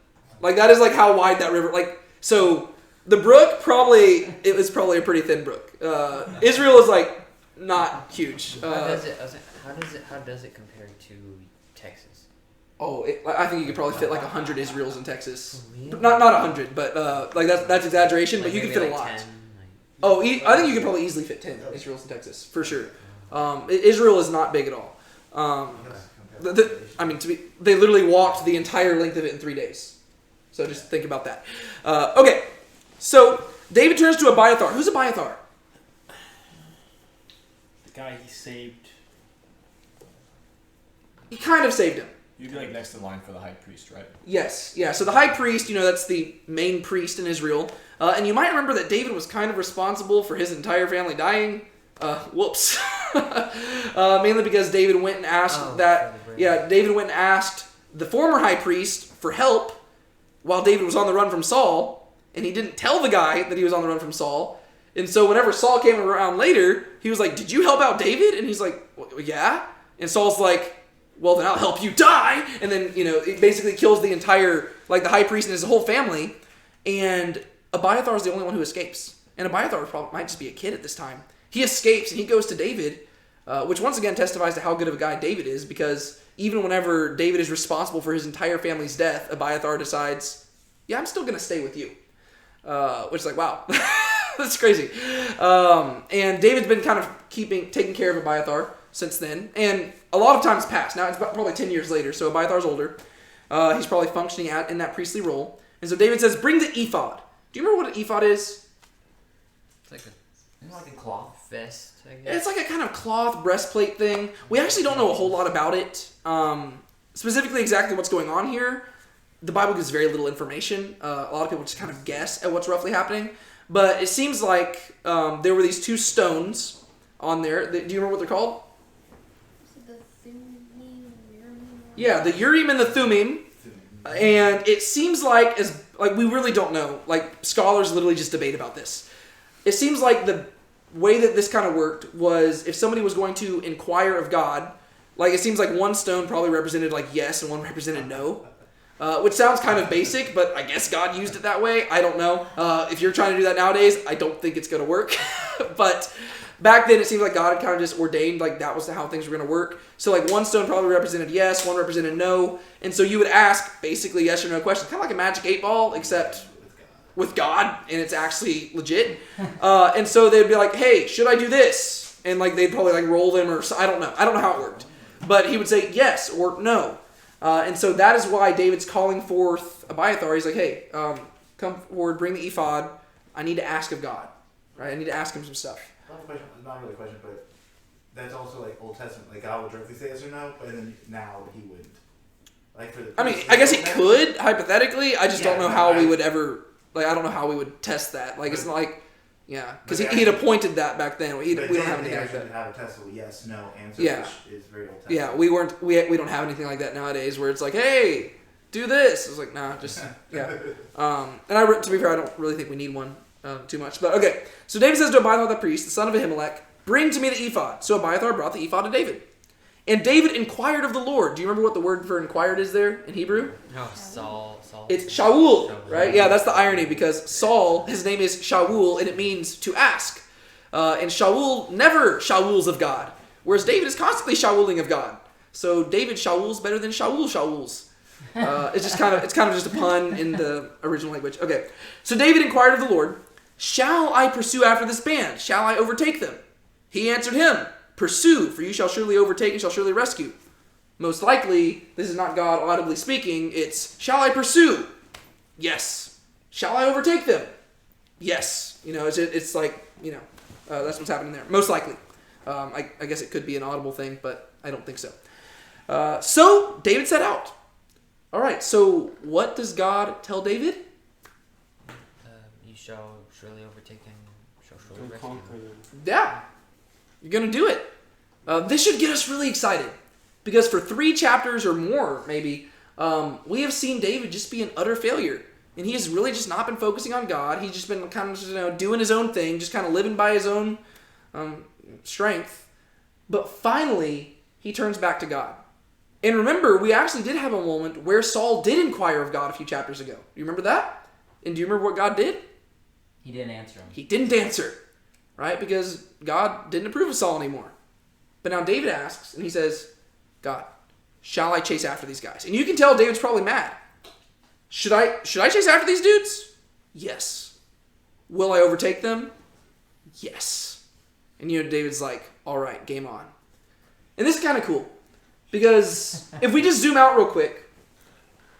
Like that is how wide that river, so the brook it was probably a pretty thin brook. Israel is not huge. How does it compare to Texas? I think you could probably fit 100 Israels in Texas. Not 100, but that's exaggeration. But you could fit a lot. 10, I think you could probably easily fit 10 Israels in Texas for sure. Israel is not big at all. They literally walked the entire length of it in 3 days. So just think about that. Okay, so David turns to Abiathar. Who's Abiathar? The guy he saved. He kind of saved him. You'd be next in line for the high priest, right? Yes, yeah. So the high priest, that's the main priest in Israel. And you might remember that David was kind of responsible for his entire family dying. Whoops. Mainly because David went and asked David went and asked the former high priest for help while David was on the run from Saul, and he didn't tell the guy that he was on the run from Saul. And so whenever Saul came around later, he was like, did you help out David? And he's like, well, yeah. And Saul's like, well, then I'll help you die. And then, it basically kills the entire, the high priest and his whole family. And Abiathar is the only one who escapes. And Abiathar might just be a kid at this time. He escapes and he goes to David, which once again testifies to how good of a guy David is, because even whenever David is responsible for his entire family's death, Abiathar decides, yeah, I'm still going to stay with you. Which is wow, that's crazy. And David's been kind of taking care of Abiathar since then. And a lot of time's passed. Now it's probably 10 years later, so Abiathar's older. He's probably functioning in that priestly role. And so David says, bring the ephod. Do you remember what an ephod is? It's like like a cloth. vest, I guess. It's like a kind of cloth breastplate thing. We actually don't know a whole lot about it. Specifically exactly what's going on here. The Bible gives very little information. A lot of people just kind of guess at what's roughly happening. But it seems like there were these two stones on there. Do you remember what they're called? The Thummim, Urim? Yeah, the Urim and the Thummim. And it seems like we really don't know. Scholars literally just debate about this. It seems like the way that this kind of worked was if somebody was going to inquire of God, it seems like one stone probably represented yes and one represented no. Which sounds kind of basic, but I guess God used it that way. I don't know. If you're trying to do that nowadays, I don't think it's going to work. But back then, it seemed like God had kind of just ordained that was how things were going to work. So one stone probably represented yes, one represented no. And so you would ask basically yes or no questions, kind of like a magic 8-ball, except with God, and it's actually legit. And so they'd be like, hey, should I do this? And they'd probably roll them or I don't know. I don't know how it worked. But he would say yes or no. And so that is why David's calling forth Abiathar. He's like, hey, come forward, bring the ephod. I need to ask of God. Right? I need to ask him some stuff. Not really a question, but that's also Old Testament. God would directly say yes or no, but then now he wouldn't. I guess he could, hypothetically. I just don't know how we would ever Like, I don't know how we would test that. Like, it's not like, yeah, because But he had appointed that back then. We don't have anything like that. Have a testable yes, no answer, Yeah. which is very old. Yeah, we don't have anything like that nowadays where it's like, hey, do this. It's like, nah, just, yeah. And to be fair, I don't really think we need one too much. But okay, so David says to Abiathar the priest, the son of Ahimelech, bring to me the ephod. So Abiathar brought the ephod to David. And David inquired of the Lord. Do you remember what the word for inquired is there in Hebrew? No, Saul. It's Shaul, right? Yeah, that's the irony because Saul, his name is Shaul, and it means to ask. And Shaul never Shauls of God, whereas David is constantly Shauling of God. So David Shauls better than Shaul Shauls. It's kind of just a pun in the original language. Okay, so David inquired of the Lord, shall I pursue after this band? Shall I overtake them? He answered him, pursue, for you shall surely overtake and shall surely rescue. Most likely, this is not God audibly speaking. It's, shall I pursue? Yes. Shall I overtake them? Yes. It's like, that's what's happening there. Most likely. I guess it could be an audible thing, but I don't think so. So, David set out. All right, so what does God tell David? You shall surely overtake and shall surely Don't rescue. conquer them. Yeah. You're going to do it. This should get us really excited. Because for 3 chapters or more, maybe, we have seen David just be an utter failure. And he has really just not been focusing on God. He's just been kind of doing his own thing, just kind of living by his own strength. But finally, he turns back to God. And remember, we actually did have a moment where Saul did inquire of God a few chapters ago. Do you remember that? And do you remember what God did? He didn't answer him. He didn't answer, right? Because God didn't approve of Saul anymore. But now David asks, and he says, God, shall I chase after these guys? And you can tell David's probably mad. Should I chase after these dudes? Yes. Will I overtake them? Yes. And David's like, all right, game on. And this is kind of cool. Because if we just zoom out real quick,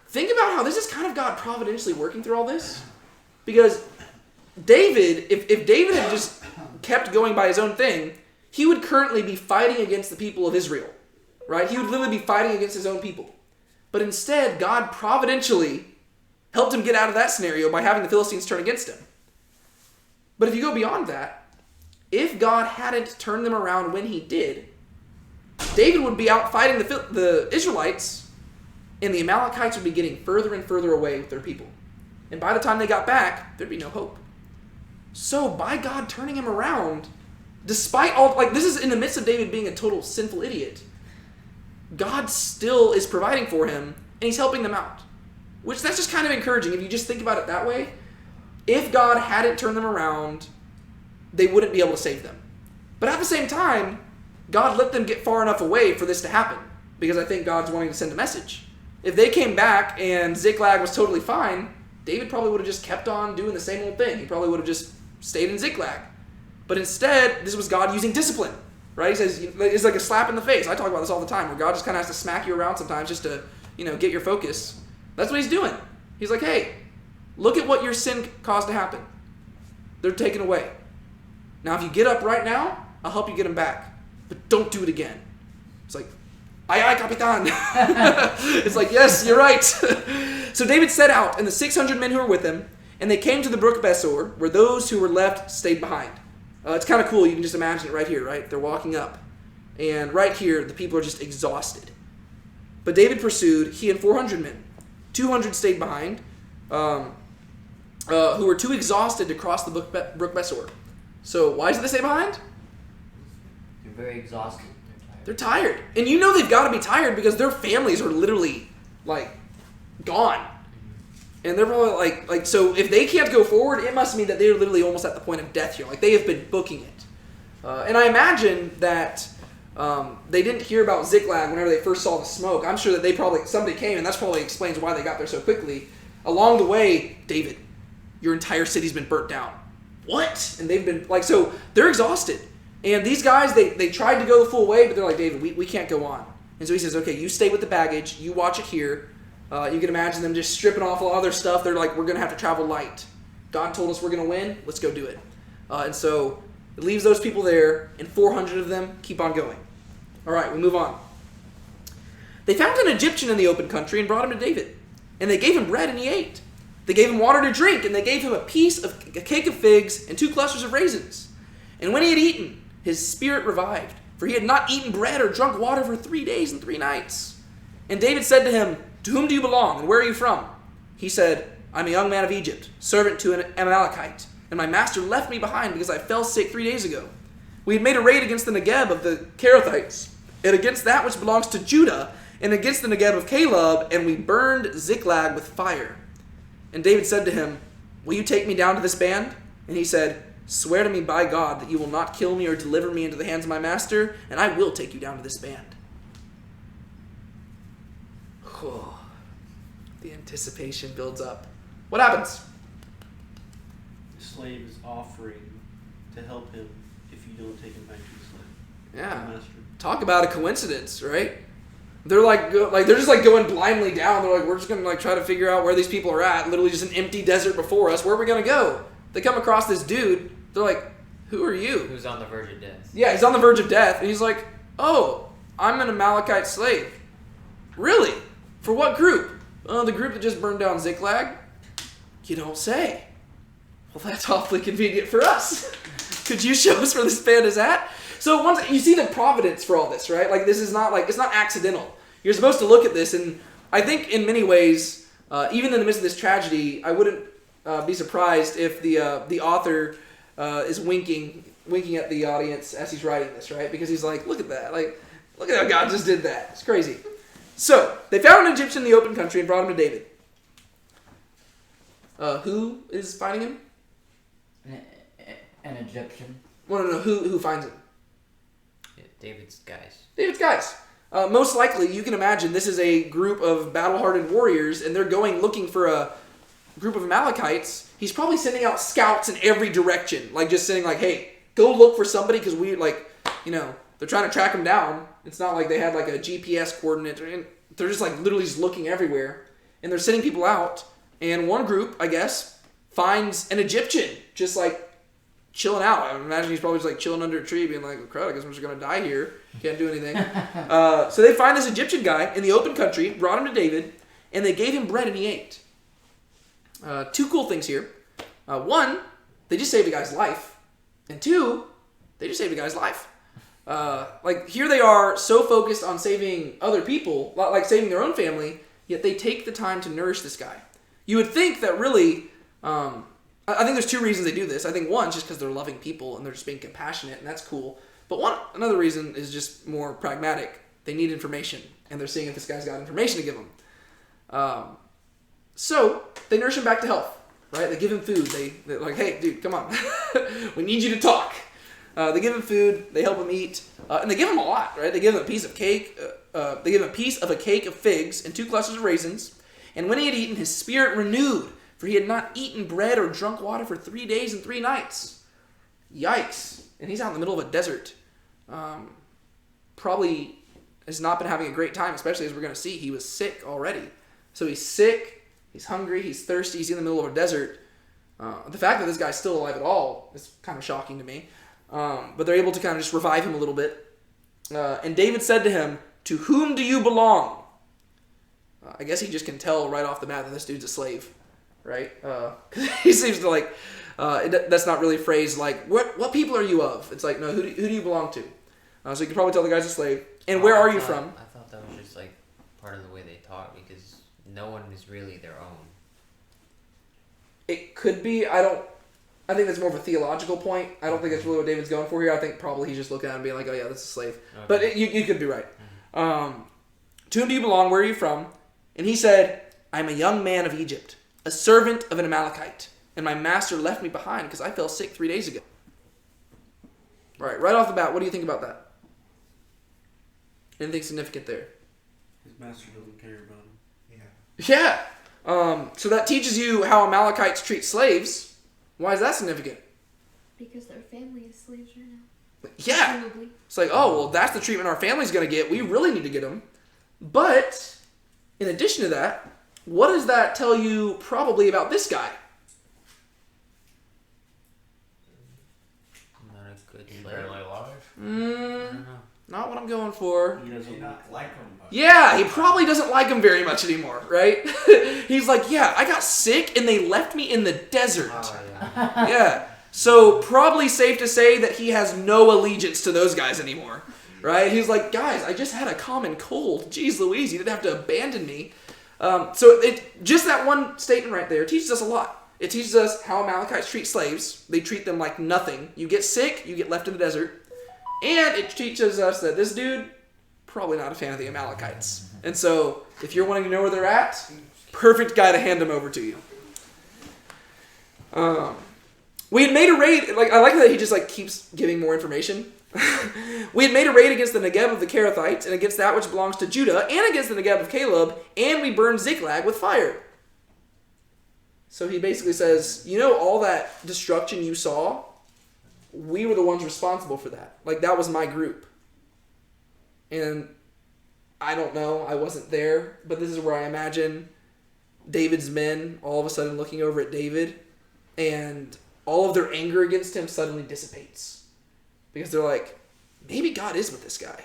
think about how this is kind of God providentially working through all this. Because David, if David had just kept going by his own thing, he would currently be fighting against the people of Israel. Right? He would literally be fighting against his own people. But instead, God providentially helped him get out of that scenario by having the Philistines turn against him. But if you go beyond that, if God hadn't turned them around when he did, David would be out fighting the Israelites, and the Amalekites would be getting further and further away with their people. And by the time they got back, there'd be no hope. So by God turning him around, despite all, this is in the midst of David being a total sinful idiot, God still is providing for him, and he's helping them out. Which, that's just kind of encouraging if you just think about it that way. If God hadn't turned them around, they wouldn't be able to save them. But at the same time, God let them get far enough away for this to happen, because I think God's wanting to send a message. If they came back and Ziklag was totally fine, David probably would have just kept on doing the same old thing. He probably would have just stayed in Ziklag. But instead, this was God using discipline. Right? He says it's like a slap in the face. I talk about this all the time, where God just kind of has to smack you around sometimes just to, get your focus. That's what he's doing. He's like, hey, look at what your sin caused to happen. They're taken away. Now, if you get up right now, I'll help you get them back. But don't do it again. It's like, aye, Capitan. It's like, yes, you're right. So David set out, and the 600 men who were with him, and they came to the brook Besor, where those who were left stayed behind. It's kind of cool. You can just imagine it right here, right? They're walking up. And right here, the people are just exhausted. But David pursued, he and 400 men. 200 stayed behind, who were too exhausted to cross the brook Besor. So why did they stay behind? They're very exhausted. They're tired. And they've got to be tired because their families are literally, gone. And they're probably so if they can't go forward, it must mean that they're literally almost at the point of death here. They have been booking it. And I imagine that they didn't hear about Ziklag whenever they first saw the smoke. I'm sure that somebody came, and that's probably explains why they got there so quickly. Along the way, David, your entire city's been burnt down. What? And they've been, so they're exhausted. And these guys, they tried to go the full way, but they're like, David, we can't go on. And so he says, okay, you stay with the baggage, you watch it here. You can imagine them just stripping off a lot of their stuff. They're like, we're going to have to travel light. God told us we're going to win. Let's go do it. And so it leaves those people there, and 400 of them keep on going. All right, we move on. They found an Egyptian in the open country and brought him to David. And they gave him bread, and he ate. They gave him water to drink, and they gave him a cake of figs and 2 clusters of raisins. And when he had eaten, his spirit revived, for he had not eaten bread or drunk water for 3 days and 3 nights. And David said to him, "To whom do you belong, and where are you from?" He said, "I'm a young man of Egypt, servant to an Amalekite, and my master left me behind because I fell sick 3 days ago. We had made a raid against the Negeb of the Kerethites, and against that which belongs to Judah, and against the Negeb of Caleb, and we burned Ziklag with fire." And David said to him, "Will you take me down to this band?" And he said, "Swear to me by God that you will not kill me or deliver me into the hands of my master, and I will take you down to this band." Oh, the anticipation builds up. What happens? The slave is offering to help him if you don't take him back to the slave. Yeah. The master. Talk about a coincidence, right? They're they're just going blindly down. They're like, we're just gonna try to figure out where these people are at. Literally just an empty desert before us. Where are we gonna go? They come across this dude. They're like, "Who are you?" Who's on the verge of death? Yeah, he's on the verge of death, and he's like, "Oh, I'm an Amalekite slave." Really? For what group? The group that just burned down Ziklag? You don't say. Well, that's awfully convenient for us. Could you show us where this band is at? So once you see the providence for all this, right? This is not it's not accidental. You're supposed to look at this, and I think in many ways, even in the midst of this tragedy, I wouldn't be surprised if the author is winking at the audience as he's writing this, right? Because he's like, look at that. Look at how God just did that. It's crazy. So, they found an Egyptian in the open country and brought him to David. Who is finding him? An Egyptian. Well, no. Who finds him? Yeah, David's guys. David's guys. Most likely, you can imagine this is a group of battle-hardened warriors, and they're going looking for a group of Amalekites. He's probably sending out scouts in every direction, just saying, "Hey, go look for somebody," because they're trying to track him down. It's not like they had a GPS coordinate. They're just literally just looking everywhere, and they're sending people out. And one group, I guess, finds an Egyptian just chilling out. I imagine he's probably just chilling under a tree, being like, "Crud, I guess I'm just gonna die here. Can't do anything." So they find this Egyptian guy in the open country, brought him to David, and they gave him bread and he ate. 2 cool things here. 1, they just saved a guy's life, and 2, they just saved a guy's life. Here they are so focused on saving other people, saving their own family, yet they take the time to nourish this guy. You would think that really, I think there's 2 reasons they do this. I think 1 is just because they're loving people and they're just being compassionate, and that's cool. But another reason is just more pragmatic. They need information, and they're seeing if this guy's got information to give them. So they nurse him back to health, right? They give him food. They're like, "Hey, dude, come on. We need you to talk." They give him food. They help him eat. And they give him a lot, right? They give him a piece of cake. They give him a piece of a cake of figs and 2 clusters of raisins. And when he had eaten, his spirit renewed, for he had not eaten bread or drunk water for 3 days and 3 nights. Yikes. And he's out in the middle of a desert. Probably has not been having a great time, especially as we're going to see. He was sick already. So he's sick, he's hungry, he's thirsty, he's in the middle of a desert. The fact that this guy's still alive at all is kind of shocking to me. But they're able to kind of just revive him a little bit. And David said to him, "To whom do you belong?" I guess he just can tell right off the bat that this dude's a slave, right? Because he seems to that's not really phrased what people are you of? It's no, who do you belong to? So you can probably tell the guy's a slave. And where are you from? I thought that was just part of the way they talk, because no one is really their own. It could be. I think that's more of a theological point. I don't think that's really what David's going for here. I think probably he's just looking at him being like, "Oh yeah, that's a slave." Okay. But you could be right. To whom do you belong? Where are you from? And he said, "I'm a young man of Egypt, a servant of an Amalekite, and my master left me behind because I fell sick 3 days ago." Right off the bat, what do you think about that? Anything significant there? His master doesn't care about him. Yeah. So that teaches you how Amalekites treat slaves. Why is that significant? Because their family is slaves right now. Yeah. Presumably. It's that's the treatment our family's going to get. We really need to get them. But in addition to that, what does that tell you probably about this guy? Not a good He's slave. barely alive. I don't know. Not what I'm going for. He doesn't not like him. Yeah, he probably doesn't like him very much anymore, right? He's like, yeah, I got sick and they left me in the desert. Oh, yeah. Yeah. So probably safe to say that he has no allegiance to those guys anymore, right? He's like, guys, I just had a common cold. Jeez Louise, you didn't have to abandon me. Just that one statement right there teaches us a lot. It teaches us how Amalekites treat slaves. They treat them like nothing. You get sick, you get left in the desert. And it teaches us that this dude, probably not a fan of the Amalekites. And so, if you're wanting to know where they're at, perfect guy to hand them over to you. We had made a raid, I like that he just keeps giving more information. We had made a raid against the Negev of the Kerethites, and against that which belongs to Judah, and against the Negev of Caleb, and we burned Ziklag with fire. So he basically says, all that destruction you saw, we were the ones responsible for that. That was my group. And I don't know, I wasn't there, but this is where I imagine David's men all of a sudden looking over at David, and all of their anger against him suddenly dissipates. Because they're like, maybe God is with this guy.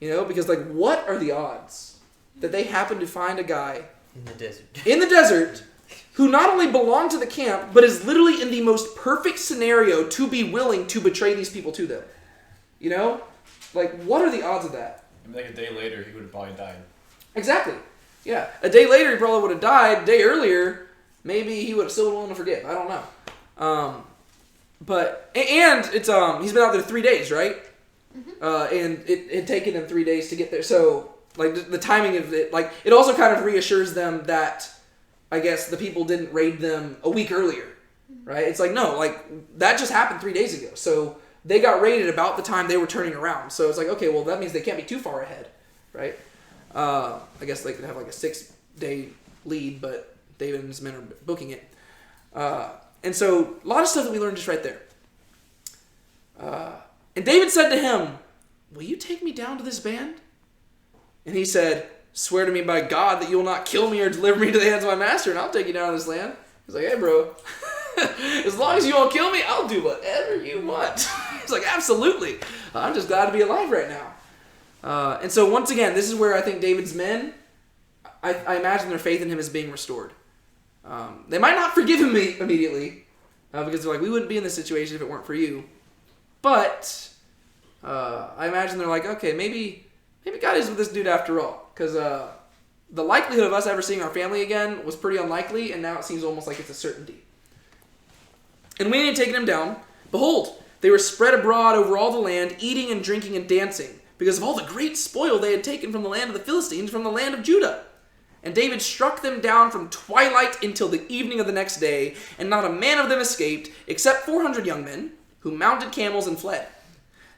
Because what are the odds that they happen to find a guy in the desert who not only belonged to the camp, but is literally in the most perfect scenario to be willing to betray these people to them? What are the odds of that? I mean, a day later, he would have probably died. Exactly. Yeah. A day later, he probably would have died. A day earlier, maybe he would have still been willing to forgive. I don't know. And it's he's been out there 3 days, right? Mm-hmm. And it had taken him 3 days to get there. So the timing of it, it also kind of reassures them that I guess the people didn't raid them a week earlier, right? It's no, that just happened 3 days ago. So they got raided about the time they were turning around. So it's okay, well that means they can't be too far ahead, right? I guess they could have a 6-day lead, but David and his men are booking it. And so, a lot of stuff that we learned just right there. And David said to him, will you take me down to this band? And he said, swear to me by God that you will not kill me or deliver me to the hands of my master, and I'll take you down to this land. He's like, hey, bro, as long as you won't kill me, I'll do whatever you want. He's like, absolutely. I'm just glad to be alive right now. And so, once again, this is where I think David's men, I imagine their faith in him is being restored. They might not forgive him immediately, because they're like, we wouldn't be in this situation if it weren't for you. But I imagine they're like, okay, maybe God is with this dude after all. Because the likelihood of us ever seeing our family again was pretty unlikely, and now it seems almost like it's a certainty. And when he had taken him down, behold, they were spread abroad over all the land, eating and drinking and dancing, because of all the great spoil they had taken from the land of the Philistines, from the land of Judah. And David struck them down from twilight until the evening of the next day, and not a man of them escaped, except 400 young men, who mounted camels and fled.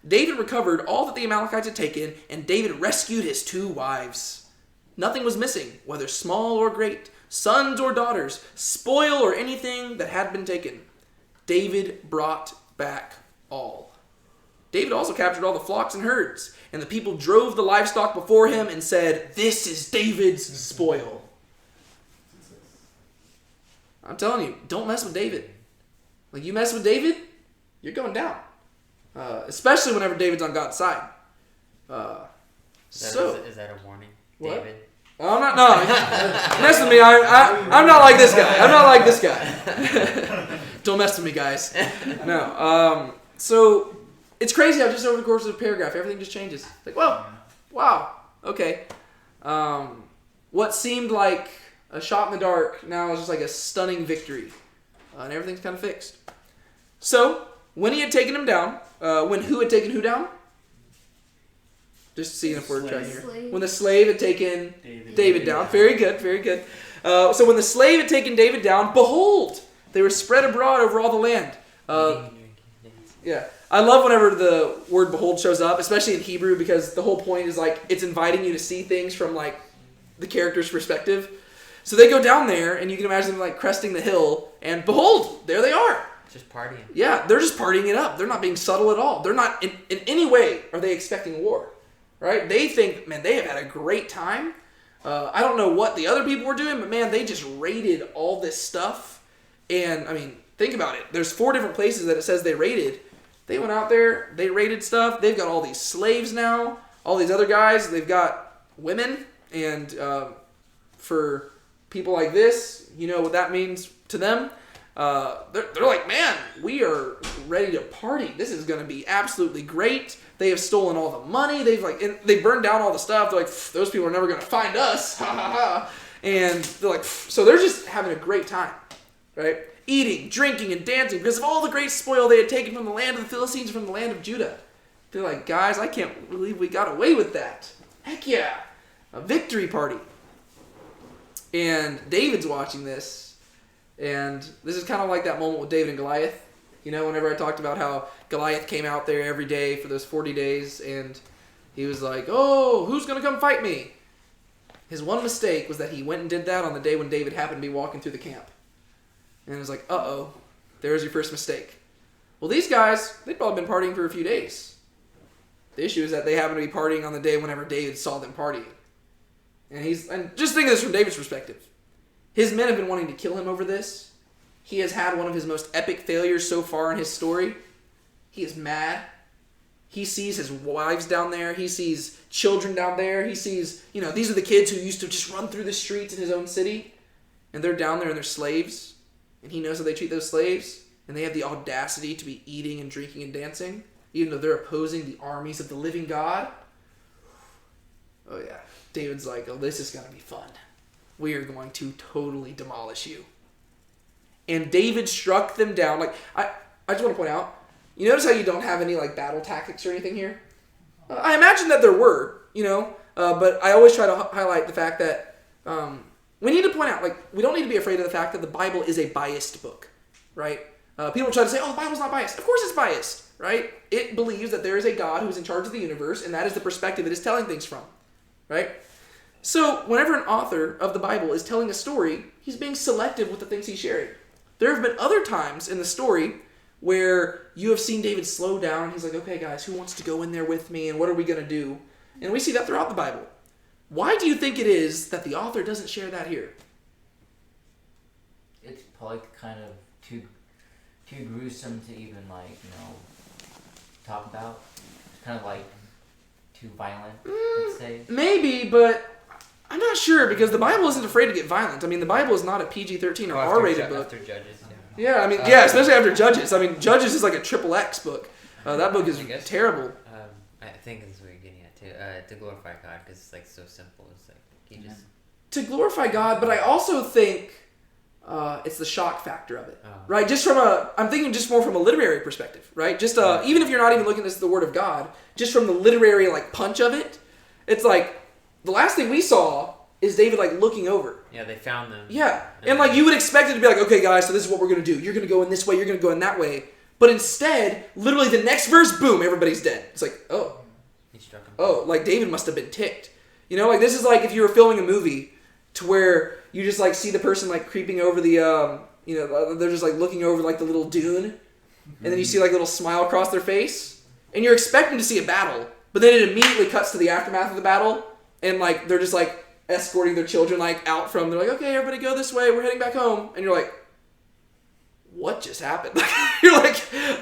David recovered all that the Amalekites had taken, and David rescued his 2 wives. Nothing was missing, whether small or great, sons or daughters, spoil or anything that had been taken. David brought back all. David also captured all the flocks and herds, and the people drove the livestock before him and said, this is David's spoil. I'm telling you, don't mess with David. You mess with David, you're going down. Especially whenever David's on God's side. Is that a warning, what? David? I'm not, no. Mess with me, I'm not like this guy. I'm not like this guy. Don't mess with me, guys. No. So, it's crazy how just over the course of a paragraph, everything just changes. Wow, okay. What seemed like a shot in the dark now is just a stunning victory. And everything's kind of fixed. So, when he had taken him down, when who had taken who down? Just seeing if we're trying here. When the slave had taken David down. Very good, very good. So when the slave had taken David down, behold, they were spread abroad over all the land. Yeah. I love whenever the word behold shows up, especially in Hebrew, because the whole point is it's inviting you to see things from the character's perspective. So they go down there, and you can imagine them cresting the hill, and behold, there they are. Just partying. Yeah, they're just partying it up. They're not being subtle at all. They're not, in any way, are they expecting war. Right? They think, man, they have had a great time. I don't know what the other people were doing, but man, they just raided all this stuff. And, think about it. There's 4 different places that it says they raided. They went out there, they raided stuff. They've got all these slaves now. All these other guys, they've got women. And for people like this, you know what that means to them. They're like, man, we are ready to party. This is going to be absolutely great. They have stolen all the money. They burned down all the stuff. They're like, those people are never going to find us. Ha ha ha. And they're like, so they're just having a great time, right? Eating, drinking, and dancing because of all the great spoil they had taken from the land of the Philistines, from the land of Judah. They're like, guys, I can't believe we got away with that. Heck yeah. A victory party. And David's watching this, and this is kind of like that moment with David and Goliath. You know, whenever I talked about how Goliath came out there every day for those 40 days, and he was like, oh, who's going to come fight me? His one mistake was that he went and did that on the day when David happened to be walking through the camp. And it was like, uh-oh, there's your first mistake. Well, these guys, they'd probably been partying for a few days. The issue is that they happened to be partying on the day whenever David saw them partying. And just think of this from David's perspective. His men have been wanting to kill him over this. He has had one of his most epic failures so far in his story. He is mad. He sees his wives down there. He sees children down there. He sees, these are the kids who used to just run through the streets in his own city. And they're down there and they're slaves. And he knows how they treat those slaves. And they have the audacity to be eating and drinking and dancing, even though they're opposing the armies of the living God. Oh yeah. David's like, oh, this is going to be fun. We are going to totally demolish you. And David struck them down. Like, I just want to point out, you notice how you don't have any battle tactics or anything here? I imagine that there were, but I always try to highlight the fact that we need to point out, we don't need to be afraid of the fact that the Bible is a biased book, right? People try to say, oh, the Bible's not biased. Of course it's biased, right? It believes that there is a God who is in charge of the universe, and that is the perspective it is telling things from, right? So whenever an author of the Bible is telling a story, he's being selective with the things he's sharing. There have been other times in the story where you have seen David slow down. He's like, okay, guys, who wants to go in there with me, and what are we going to do? And we see that throughout the Bible. Why do you think it is that the author doesn't share that here? It's probably kind of too gruesome to even talk about. It's kind of too violent, let's say. Maybe, but I'm not sure because the Bible isn't afraid to get violent. I mean, the Bible is not a PG-13 or R-rated book. After Judges, yeah, I mean, especially after Judges. I mean, Judges is like a XXX book. That book is terrible. I think that's what you're getting at too. To glorify God, because it's so simple. It's he just to glorify God, but I also think it's the shock factor of it, right? I'm thinking just more from a literary perspective, right? Just even if you're not even looking at this as the Word of God, just from the literary punch of it, it's the last thing we saw is David looking over. Yeah, they found them. Yeah, and you would expect it to be okay, guys, so this is what we're gonna do. You're gonna go in this way. You're gonna go in that way. But instead, literally the next verse, boom, everybody's dead. It's oh. He struck him. Oh, David must have been ticked. This is if you were filming a movie to where you just see the person creeping over the they're just looking over the little dune, and then you see a little smile across their face, and you're expecting to see a battle, but then it immediately cuts to the aftermath of the battle, and they're just escorting their children out from. They're okay, everybody go this way. We're heading back home, and you're what just happened? You're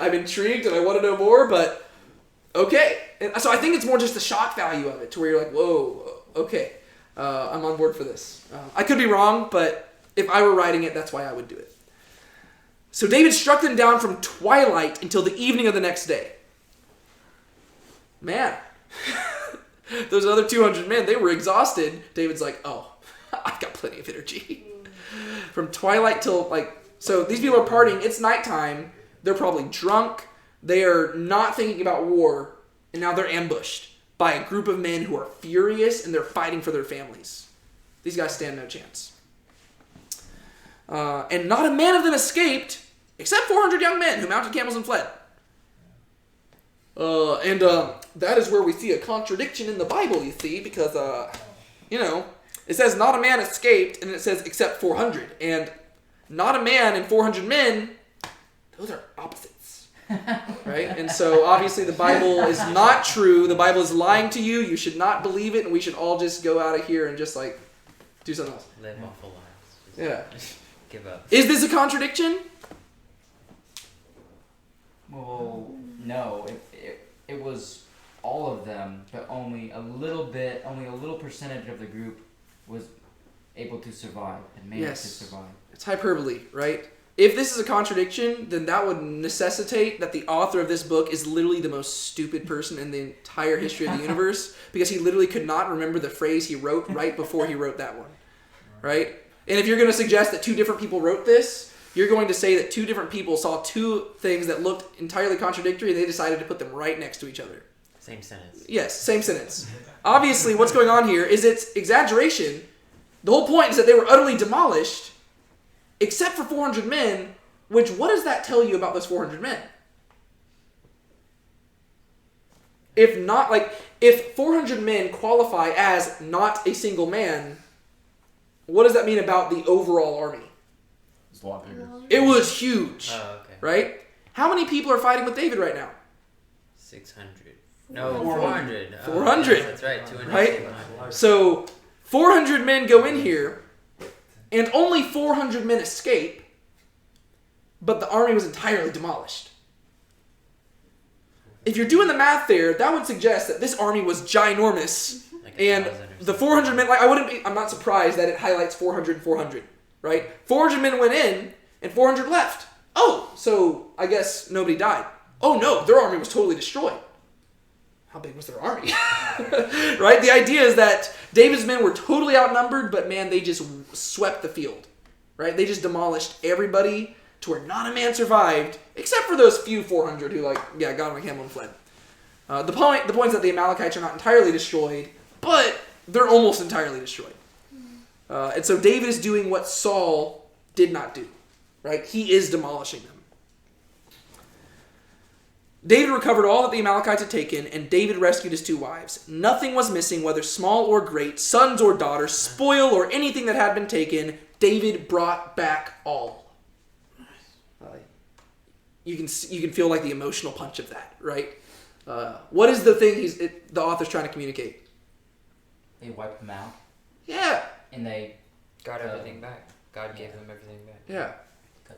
I'm intrigued and I want to know more, but okay. And so I think it's more just the shock value of it, to where you're whoa, okay, I'm on board for this. I could be wrong, but if I were writing it, that's why I would do it. So David struck them down from twilight until the evening of the next day. Man, those other 200 men, they were exhausted. David's oh, I've got plenty of energy. From twilight till so these people are partying. It's nighttime. They're probably drunk. They are not thinking about war. And now they're ambushed by a group of men who are furious and they're fighting for their families. These guys stand no chance. And not a man of them escaped, except 400 young men who mounted camels and fled. And that is where we see a contradiction in the Bible, you see, because, it says not a man escaped, and it says except 400. And not a man and 400 men, those are opposites, right? And so obviously the Bible is not true. The Bible is lying to you. You should not believe it, and we should all just go out of here and just do something else. Live awful lives. Just give up. Is this a contradiction? Well, No, it was all of them, but only a little percentage of the group was able to survive and managed to survive. It's hyperbole, right? If this is a contradiction, then that would necessitate that the author of this book is literally the most stupid person in the entire history of the universe, because he literally could not remember the phrase he wrote right before he wrote that one, right? And if you're going to suggest that two different people wrote this, you're going to say that two different people saw two things that looked entirely contradictory and they decided to put them right next to each other. Same sentence. Yes, same sentence. Obviously, what's going on here is it's exaggeration. The whole point is that they were utterly demolished, except for 400 men, which, what does that tell you about those 400 men? If 400 men qualify as not a single man, what does that mean about the overall army? It's a lot bigger. It was huge, Oh, okay. right? How many people are fighting with David right now? 600. No, 400. 400. 400. Yes, that's right. 200. Right? So 400 men go in here, and only 400 men escape, but the army was entirely demolished. If you're doing the math there, that would suggest that this army was ginormous, Like and 1,000 or the something. 400 men, I'm not surprised that it highlights 400 and 400, right? 400 men went in, and 400 left. Oh, so I guess nobody died. Oh no, their army was totally destroyed. How big was their army? Right? The idea is that David's men were totally outnumbered, but man, they just swept the field. Right? They just demolished everybody to where not a man survived, except for those few 400 who got on a camel and fled. The point is that the Amalekites are not entirely destroyed, but they're almost entirely destroyed. And so David is doing what Saul did not do. Right? He is demolishing them. David recovered all that the Amalekites had taken, and David rescued his two wives. Nothing was missing, whether small or great, sons or daughters, spoil or anything that had been taken. David brought back all. You can feel like the emotional punch of that, right? What is the thing the author's trying to communicate? They wiped them out, Yeah, and they Got everything back. God gave them everything back. yeah,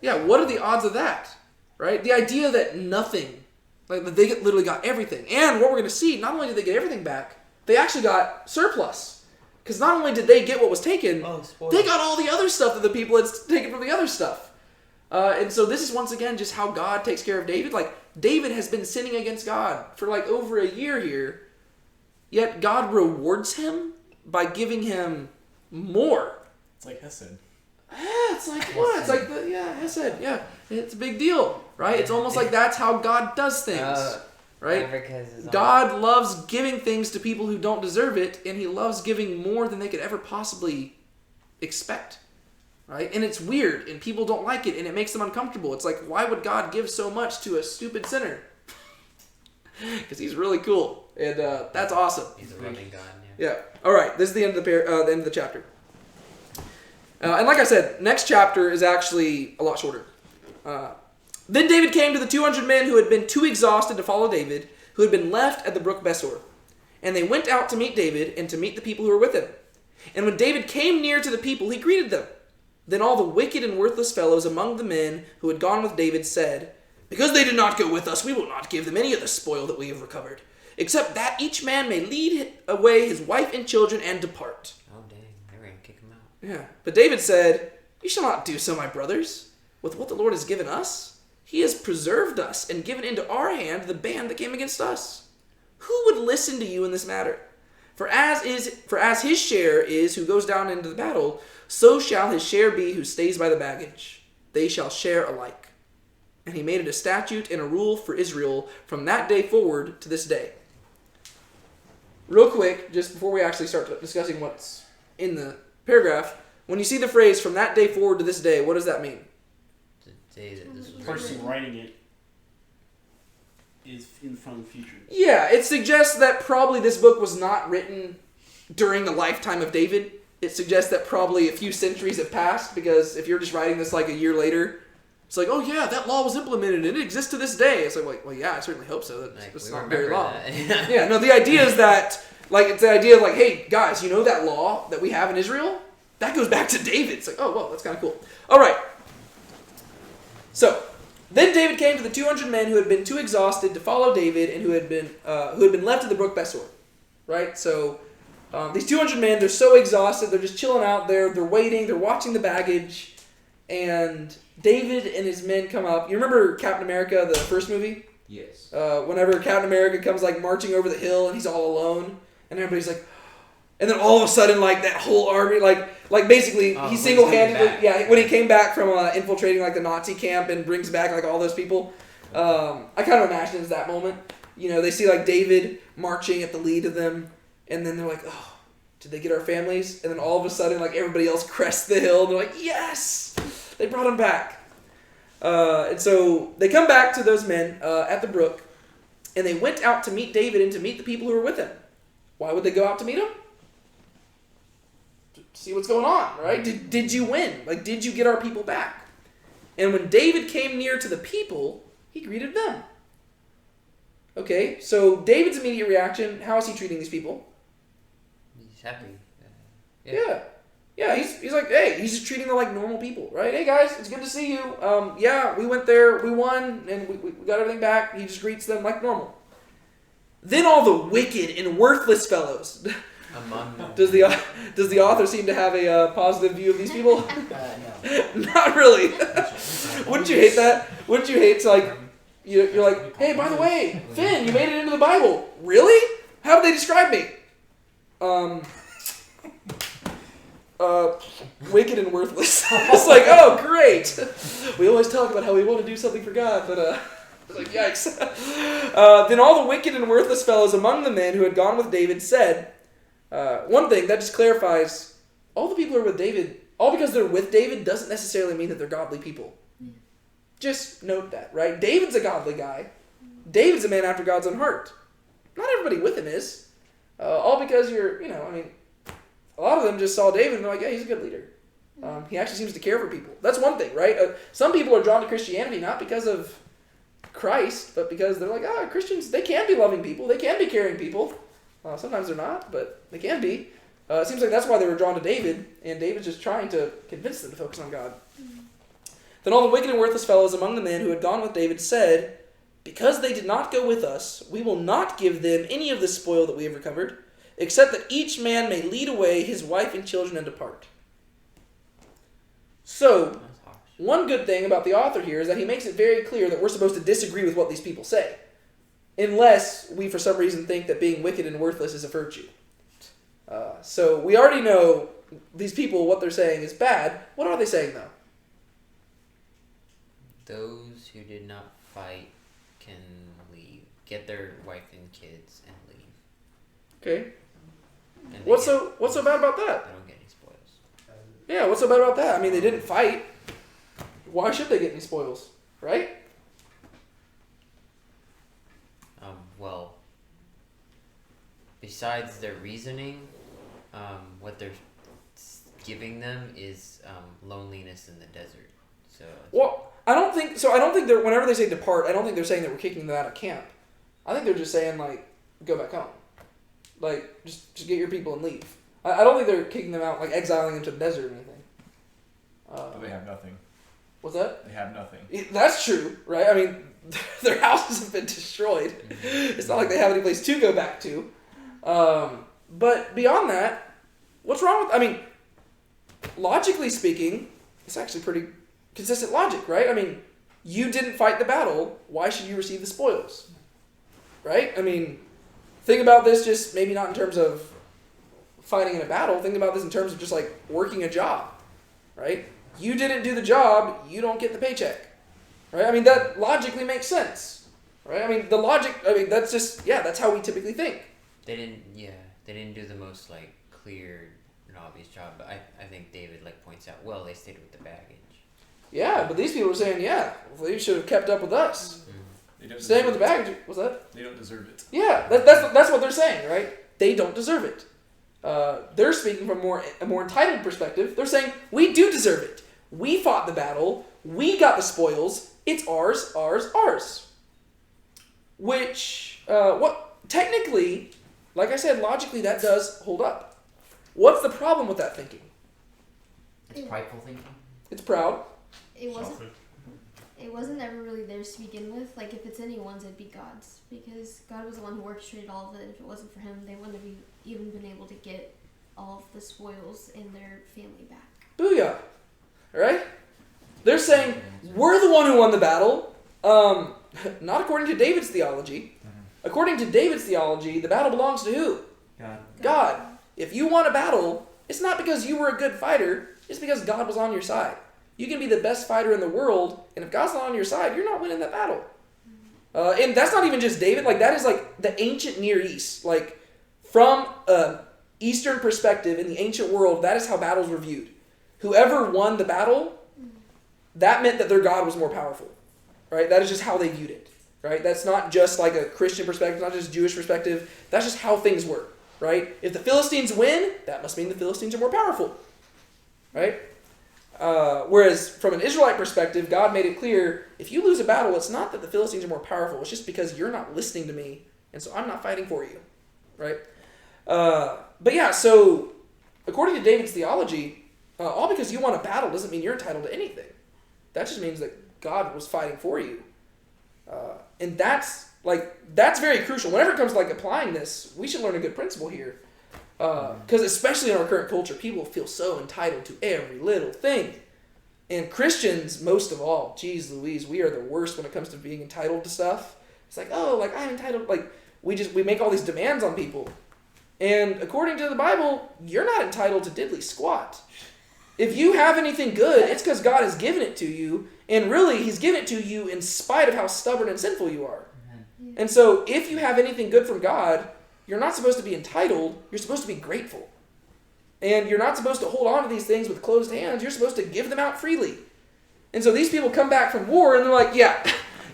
yeah. What are the odds of that, right? The idea that nothing. Like, they literally got everything. And what we're going to see, not only did they get everything back, they actually got surplus. Because not only did they get what was taken, they got all the other stuff that the people had taken from the other stuff. And so this is once again just how God takes care of David. Like, David has been sinning against God for like over a year here. Yet God rewards him by giving him more. It's like Hesed. Yeah, it's like what? It's like Hesed. Yeah, it's a big deal, right? It's almost like that's how God does things, right? God loves giving things to people who don't deserve it, and He loves giving more than they could ever possibly expect, right? And it's weird, and people don't like it, and it makes them uncomfortable. It's like, why would God give so much to a stupid sinner? Because He's really cool, and that's awesome. He's a loving God. Yeah. All right. This is the end of the end of the chapter. And like I said, next chapter is actually a lot shorter. Then David came to the 200 men who had been too exhausted to follow David, who had been left at the brook Besor. And they went out to meet David and to meet the people who were with him. And when David came near to the people, he greeted them. Then all the wicked and worthless fellows among the men who had gone with David said, "Because they did not go with us, we will not give them any of the spoil that we have recovered, except that each man may lead away his wife and children and depart." Oh, dang. They were going to kick him out. Yeah. But David said, "You shall not do so, my brothers. With what the Lord has given us, He has preserved us and given into our hand the band that came against us. Who would listen to you in this matter? For as his share is who goes down into the battle, so shall his share be who stays by the baggage. They shall share alike." And he made it a statute and a rule for Israel from that day forward to this day. Real quick, just before we actually start discussing what's in the paragraph, when you see the phrase "from that day forward to this day," what does that mean? The day that this The was person written. writing it is in from the future. Yeah, it suggests that probably this book was not written during the lifetime of David. It suggests that probably a few centuries have passed, because if you're just writing this like a year later, it's like, oh yeah, that law was implemented and it exists to this day. It's like, well, yeah, I certainly hope so. That's we not very long. that. Yeah, no, the idea is that, like, it's the idea of like, hey, guys, you know that law that we have in Israel? That goes back to David. It's like, oh, well, that's kind of cool. All right. So, Then David came to the 200 men who had been too exhausted to follow David and who had been left at the brook Besor. Right? So these 200 men, they're so exhausted, they're just chilling out there, they're waiting, they're watching the baggage, and David and his men come up. You remember Captain America, the first movie? Yes. Whenever Captain America comes like marching over the hill and he's all alone, and everybody's like, and then all of a sudden like that whole army, like basically he single-handedly, when he came back from infiltrating like the Nazi camp and brings back like all those people, I kind of imagine it's that moment. You know, they see like David marching at the lead of them, and then they're like, oh, did they get our families? And then all of a sudden like everybody else crests the hill, and they're like, yes, they brought him back. And so they come back to those men at the brook, and they went out to meet David and to meet the people who were with him. Why would they go out to meet him? To see what's going on, right? Did you win? Like, did you get our people back? And when David came near to the people, he greeted them. Okay, so David's immediate reaction, how is he treating these people? He's happy. Yeah, he's like, hey, he's just treating them like normal people, right? Hey guys, it's good to see you. Yeah, we went there, we won, and we got everything back. He just greets them like normal. Then all the wicked and worthless fellows. Among them. Does the author seem to have a positive view of these people? No. Not really. Wouldn't you hate that? Wouldn't you hate to like, you're like, hey, by the way, Finn, you made it into the Bible. Really? How did they describe me? Wicked and worthless. It's like, oh, great. We always talk about how we want to do something for God, but it's like, yikes. Then all the wicked and worthless fellows among the men who had gone with David said, one thing that just clarifies, all the people who are with David, all because they're with David doesn't necessarily mean that they're godly people. Just note that, right? David's a godly guy. David's a man after God's own heart. Not everybody with him is. All because a lot of them just saw David and they're like, yeah, he's a good leader. He actually seems to care for people. That's one thing, right? Some people are drawn to Christianity not because of Christ, but because they're like, Christians, they can be loving people. They can be caring people. Sometimes they're not, but they can be. It seems like that's why they were drawn to David, and David's just trying to convince them to focus on God. Then all the wicked and worthless fellows among the men who had gone with David said, because they did not go with us, we will not give them any of the spoil that we have recovered, except that each man may lead away his wife and children and depart. So, one good thing about the author here is that he makes it very clear that we're supposed to disagree with what these people say, unless we for some reason think that being wicked and worthless is a virtue. So we already know these people, what they're saying is bad. What are they saying though? Those who did not fight can leave, get their wife and kids and leave. Okay. And what's so bad about that? They don't get any spoils. Yeah, what's so bad about that? I mean, they didn't fight. Why should they get any spoils, right? Well, besides their reasoning, what they're giving them is loneliness in the desert. So. Well, I don't think they're, whenever they say depart, I don't think they're saying that we're kicking them out of camp. I think they're just saying, like, go back home. Like, just get your people and leave. I don't think they're kicking them out, like exiling them to the desert or anything. But they have nothing. What's that? They have nothing. That's true, right? I mean, their houses have been destroyed. It's not like they have any place to go back to. But beyond that, what's wrong with, I mean, logically speaking, it's actually pretty consistent logic, right? I mean, you didn't fight the battle. Why should you receive the spoils? Right? I mean, think about this just maybe not in terms of fighting in a battle. Think about this in terms of just like working a job, right? You didn't do the job, you don't get the paycheck, right? I mean, that logically makes sense, right? I mean, that's just, that's how we typically think. They didn't do the most like clear and obvious job, but I think David like points out, well, they stayed with the baggage. Yeah, but these people are saying, they should have kept up with us. Mm-hmm. Staying with the baggage, what's that? They don't deserve it. Yeah, that's what they're saying, right? They don't deserve it. They're speaking from a more entitled perspective. They're saying, we do deserve it. We fought the battle. We got the spoils. It's ours, ours, ours. Which, technically, like I said, logically that does hold up. What's the problem with that thinking? It's prideful thinking. It's proud. It wasn't. it wasn't ever really theirs to begin with. Like, if it's anyone's, it'd be God's. Because God was the one who orchestrated all of it. If it wasn't for him, they wouldn't have even been able to get all of the spoils and their family back. Booyah. Alright? They're saying, we're the one who won the battle. Not according to David's theology. According to David's theology, the battle belongs to who? God. If you won a battle, it's not because you were a good fighter. It's because God was on your side. You can be the best fighter in the world, and if God's not on your side, you're not winning that battle. And that's not even just David. Like, that is like the ancient Near East. Like, from an Eastern perspective in the ancient world, that is how battles were viewed. Whoever won the battle, that meant that their God was more powerful. Right? That is just how they viewed it. Right? That's not just like a Christian perspective, not just a Jewish perspective. That's just how things were. Right? If the Philistines win, that must mean the Philistines are more powerful. Right? Whereas from an Israelite perspective, God made it clear, if you lose a battle, it's not that the Philistines are more powerful. It's just because you're not listening to me, and so I'm not fighting for you. Right? But yeah, so according to David's theology, all because you won a battle doesn't mean you're entitled to anything. That just means that God was fighting for you. And that's very crucial. Whenever it comes to applying this, we should learn a good principle here. Because especially in our current culture, people feel so entitled to every little thing. And Christians, most of all, geez Louise, we are the worst when it comes to being entitled to stuff. It's like, I'm entitled. We make all these demands on people. And according to the Bible, you're not entitled to diddly squat. If you have anything good, it's because God has given it to you. And really, he's given it to you in spite of how stubborn and sinful you are. Yeah. And so if you have anything good from God, you're not supposed to be entitled. You're supposed to be grateful. And you're not supposed to hold on to these things with closed hands. You're supposed to give them out freely. And so these people come back from war and they're like, yeah,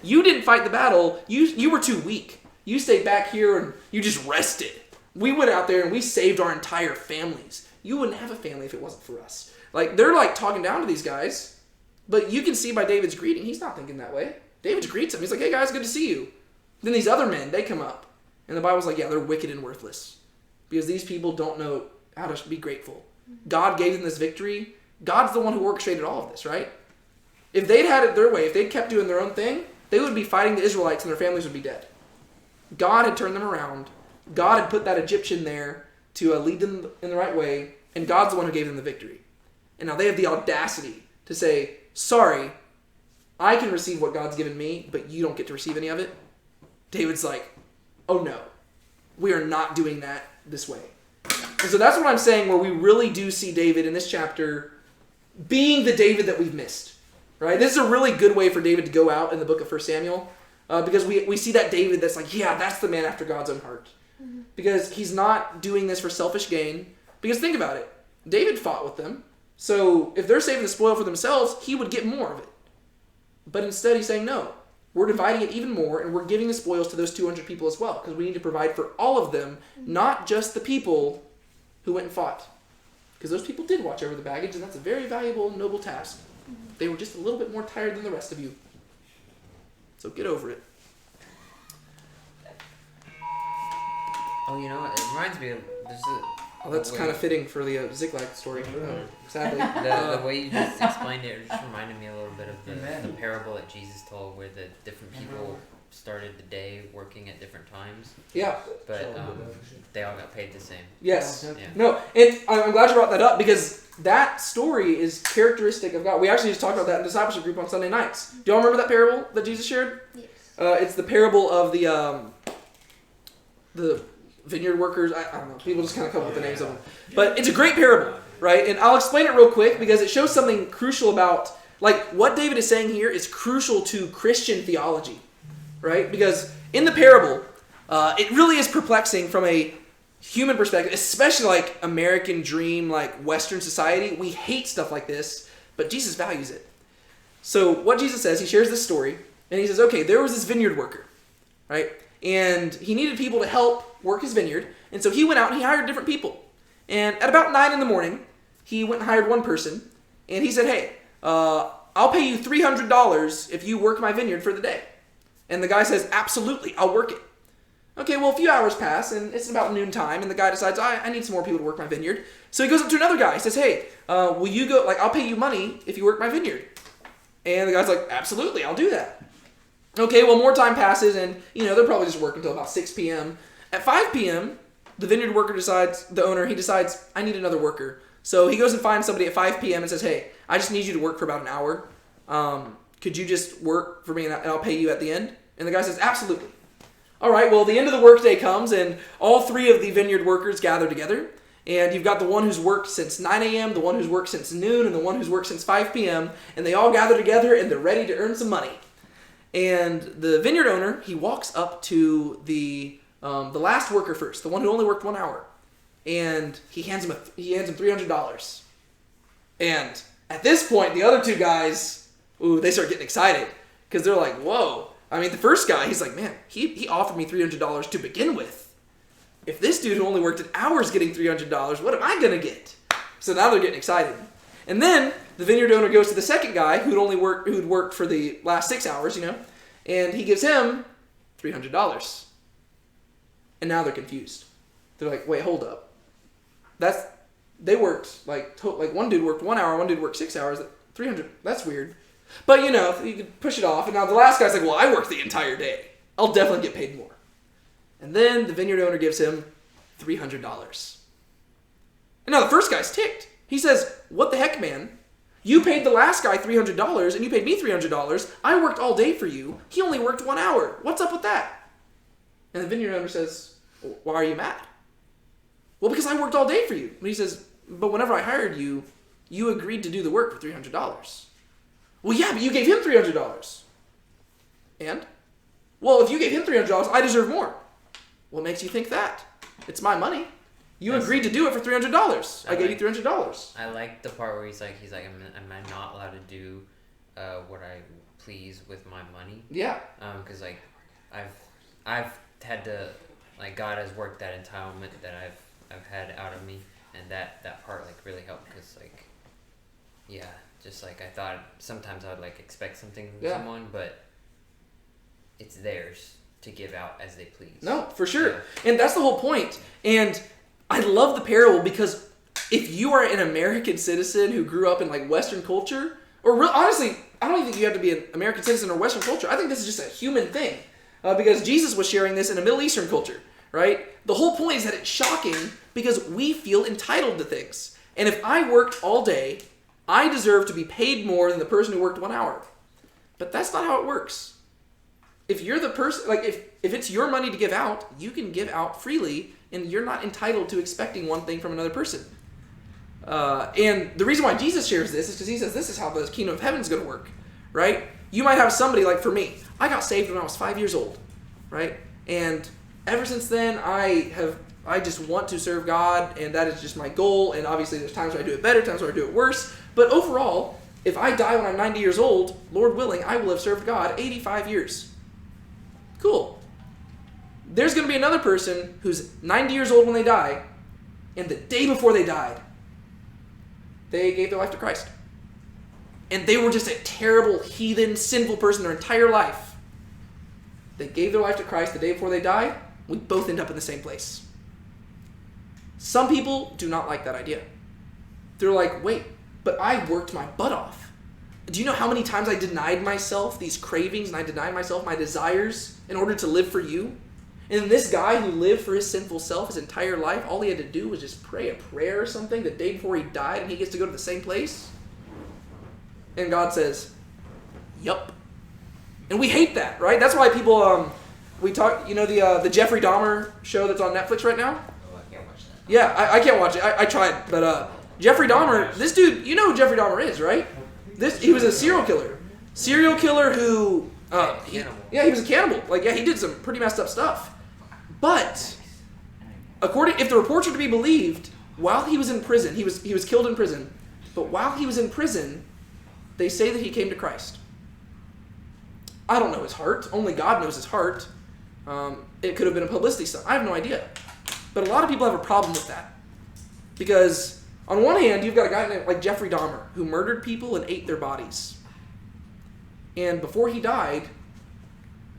you didn't fight the battle. You were too weak. You stayed back here and you just rested. We went out there and we saved our entire families. You wouldn't have a family if it wasn't for us. They're talking down to these guys. But you can see by David's greeting, he's not thinking that way. David greets him. He's like, hey guys, good to see you. Then these other men, they come up. And the Bible's like, yeah, they're wicked and worthless. Because these people don't know how to be grateful. God gave them this victory. God's the one who orchestrated all of this, right? If they'd had it their way, if they'd kept doing their own thing, they would be fighting the Israelites and their families would be dead. God had turned them around. God had put that Egyptian there to lead them in the right way. And God's the one who gave them the victory. And now they have the audacity to say, sorry, I can receive what God's given me, but you don't get to receive any of it. David's like, oh no, we are not doing that this way. And so that's what I'm saying, where we really do see David in this chapter being the David that we've missed. Right? This is a really good way for David to go out in the book of 1 Samuel, because we see that David that's like, yeah, that's the man after God's own heart. Mm-hmm. Because he's not doing this for selfish gain. Because think about it. David fought with them. So if they're saving the spoil for themselves, he would get more of it. But instead he's saying, no, we're dividing it even more, and we're giving the spoils to those 200 people as well, because we need to provide for all of them, not just the people who went and fought. Because those people did watch over the baggage, and that's a very valuable and noble task. They were just a little bit more tired than the rest of you. So get over it. Oh, you know what? It reminds me of That's kind of fitting for the Ziklag story, sadly. The way you just explained it just reminded me a little bit of the parable that Jesus told, where the different people started the day working at different times. Yeah. But they all got paid the same. Yes. Yeah. No, and I'm glad you brought that up, because that story is characteristic of God. We actually just talked about that in discipleship group on Sunday nights. Do y'all remember that parable that Jesus shared? Yes. It's the parable of the vineyard workers. I don't know. People just kind of come up with the names of them. But it's a great parable, right? And I'll explain it real quick because it shows something crucial about, what David is saying here is crucial to Christian theology, right? Because in the parable, it really is perplexing from a human perspective, especially American dream, Western society. We hate stuff like this, but Jesus values it. So what Jesus says, he shares this story, and he says, okay, there was this vineyard worker, right? And he needed people to help work his vineyard. And so he went out and he hired different people. And at about 9 a.m, he went and hired one person. And he said, hey, I'll pay you $300 if you work my vineyard for the day. And the guy says, absolutely, I'll work it. Okay, well, a few hours pass, and it's about noontime, and the guy decides, I need some more people to work my vineyard. So he goes up to another guy. He says, hey, will you go, I'll pay you money if you work my vineyard. And the guy's like, absolutely, I'll do that. Okay, well, more time passes, and, they're probably just working until about 6 p.m. At 5 p.m., the vineyard worker he decides, I need another worker. So he goes and finds somebody at 5 p.m. and says, hey, I just need you to work for about an hour. Could you just work for me and I'll pay you at the end? And the guy says, absolutely. All right, well, the end of the workday comes, and all three of the vineyard workers gather together. And you've got the one who's worked since 9 a.m., the one who's worked since noon, and the one who's worked since 5 p.m. And they all gather together, and they're ready to earn some money. And the vineyard owner, he walks up to the last worker first, the one who only worked 1 hour. And he hands him $300. And at this point, the other two guys, they start getting excited. Because they're like, whoa. I mean, the first guy, he's like, man, he offered me $300 to begin with. If this dude who only worked an hour is getting $300, what am I going to get? So now they're getting excited. And then the vineyard owner goes to the second guy who'd worked for the last 6 hours, and he gives him $300. And now they're confused. They're like, wait, hold up. They worked, like one dude worked 1 hour, one dude worked 6 hours, 300, that's weird. But, you could push it off. And now the last guy's like, well, I worked the entire day. I'll definitely get paid more. And then the vineyard owner gives him $300. And now the first guy's ticked. He says, what the heck, man? You paid the last guy $300 and you paid me $300. I worked all day for you. He only worked 1 hour. What's up with that? And the vineyard owner says, why are you mad? Well, because I worked all day for you. And he says, but whenever I hired you, you agreed to do the work for $300. Well, yeah, but you gave him $300. And? Well, if you gave him $300, I deserve more. What makes you think that? It's my money. You agreed to do it for $300. I gave you $300. I like the part where he's like, am I not allowed to do what I please with my money? Yeah. Because I've had to, God has worked that entitlement that I've had out of me, and that part really helped because just I thought sometimes I would expect something from someone, but it's theirs to give out as they please. No, for sure. Yeah. And that's the whole point. And I love the parable because if you are an American citizen who grew up in Western culture, or honestly, I don't even think you have to be an American citizen or Western culture. I think this is just a human thing because Jesus was sharing this in a Middle Eastern culture, right? The whole point is that it's shocking because we feel entitled to things. And if I worked all day, I deserve to be paid more than the person who worked 1 hour. But that's not how it works. If you're the person, if it's your money to give out, you can give out freely, and you're not entitled to expecting one thing from another person. And the reason why Jesus shares this is because he says this is how the kingdom of heaven is going to work, right? You might have somebody for me. I got saved when I was 5 years old, right? And ever since then, I just want to serve God, and that is just my goal. And obviously, there's times where I do it better, times where I do it worse. But overall, if I die when I'm 90 years old, Lord willing, I will have served God 85 years. Cool. There's going to be another person who's 90 years old when they die, and the day before they died, they gave their life to Christ. And they were just a terrible, heathen, sinful person their entire life. They gave their life to Christ the day before they died. We both end up in the same place. Some people do not like that idea. They're like, wait, but I worked my butt off. Do you know how many times I denied myself these cravings and I denied myself my desires in order to live for you? And this guy who lived for his sinful self his entire life, all he had to do was just pray a prayer or something the day before he died, and he gets to go to the same place? And God says, yup. And we hate that, right? That's why people, we talk, the Jeffrey Dahmer show that's on Netflix right now? Oh, I can't watch that. Yeah, I can't watch it. I tried, but Jeffrey Dahmer, this dude, you know who Jeffrey Dahmer is, right? He was a serial killer. Serial killer who, he was a cannibal. He did some pretty messed up stuff. But if the reports are to be believed, while he was in prison, he was killed in prison. But while he was in prison, they say that he came to Christ. I don't know his heart. Only God knows his heart. It could have been a publicity stunt. I have no idea. But a lot of people have a problem with that. Because on one hand, you've got a guy named Jeffrey Dahmer who murdered people and ate their bodies. And before he died,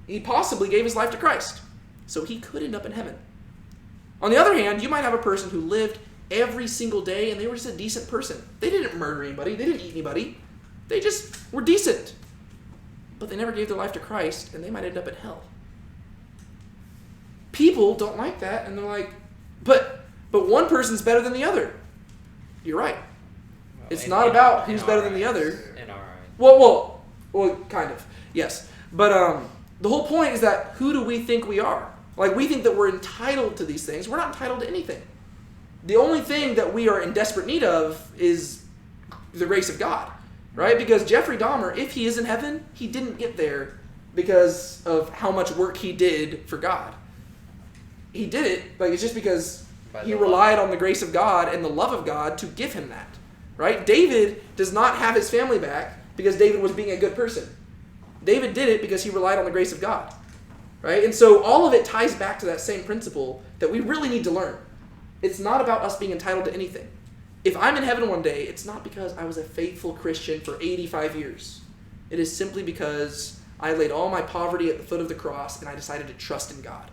he possibly gave his life to Christ. So he could end up in heaven. On the other hand, you might have a person who lived every single day and they were just a decent person. They didn't murder anybody. They didn't eat anybody. They just were decent. But they never gave their life to Christ, and they might end up in hell. People don't like that, and they're like, but one person's better than the other. You're right. It's not about who's better than the other. In our eyes. Well, kind of, yes. But the whole point is that who do we think we are? Like, we think that we're entitled to these things. We're not entitled to anything. The only thing that we are in desperate need of is the grace of God, right? Because Jeffrey Dahmer, if he is in heaven, he didn't get there because of how much work he did for God. He did it, like, it's just because he relied on the grace of God and the love of God to give him that, right? David does not have his family back because David was being a good person. David did it because he relied on the grace of God, right? And so all of it ties back to that same principle that we really need to learn. It's not about us being entitled to anything. If I'm in heaven one day, it's not because I was a faithful Christian for 85 years. It is simply because I laid all my poverty at the foot of the cross and I decided to trust in God,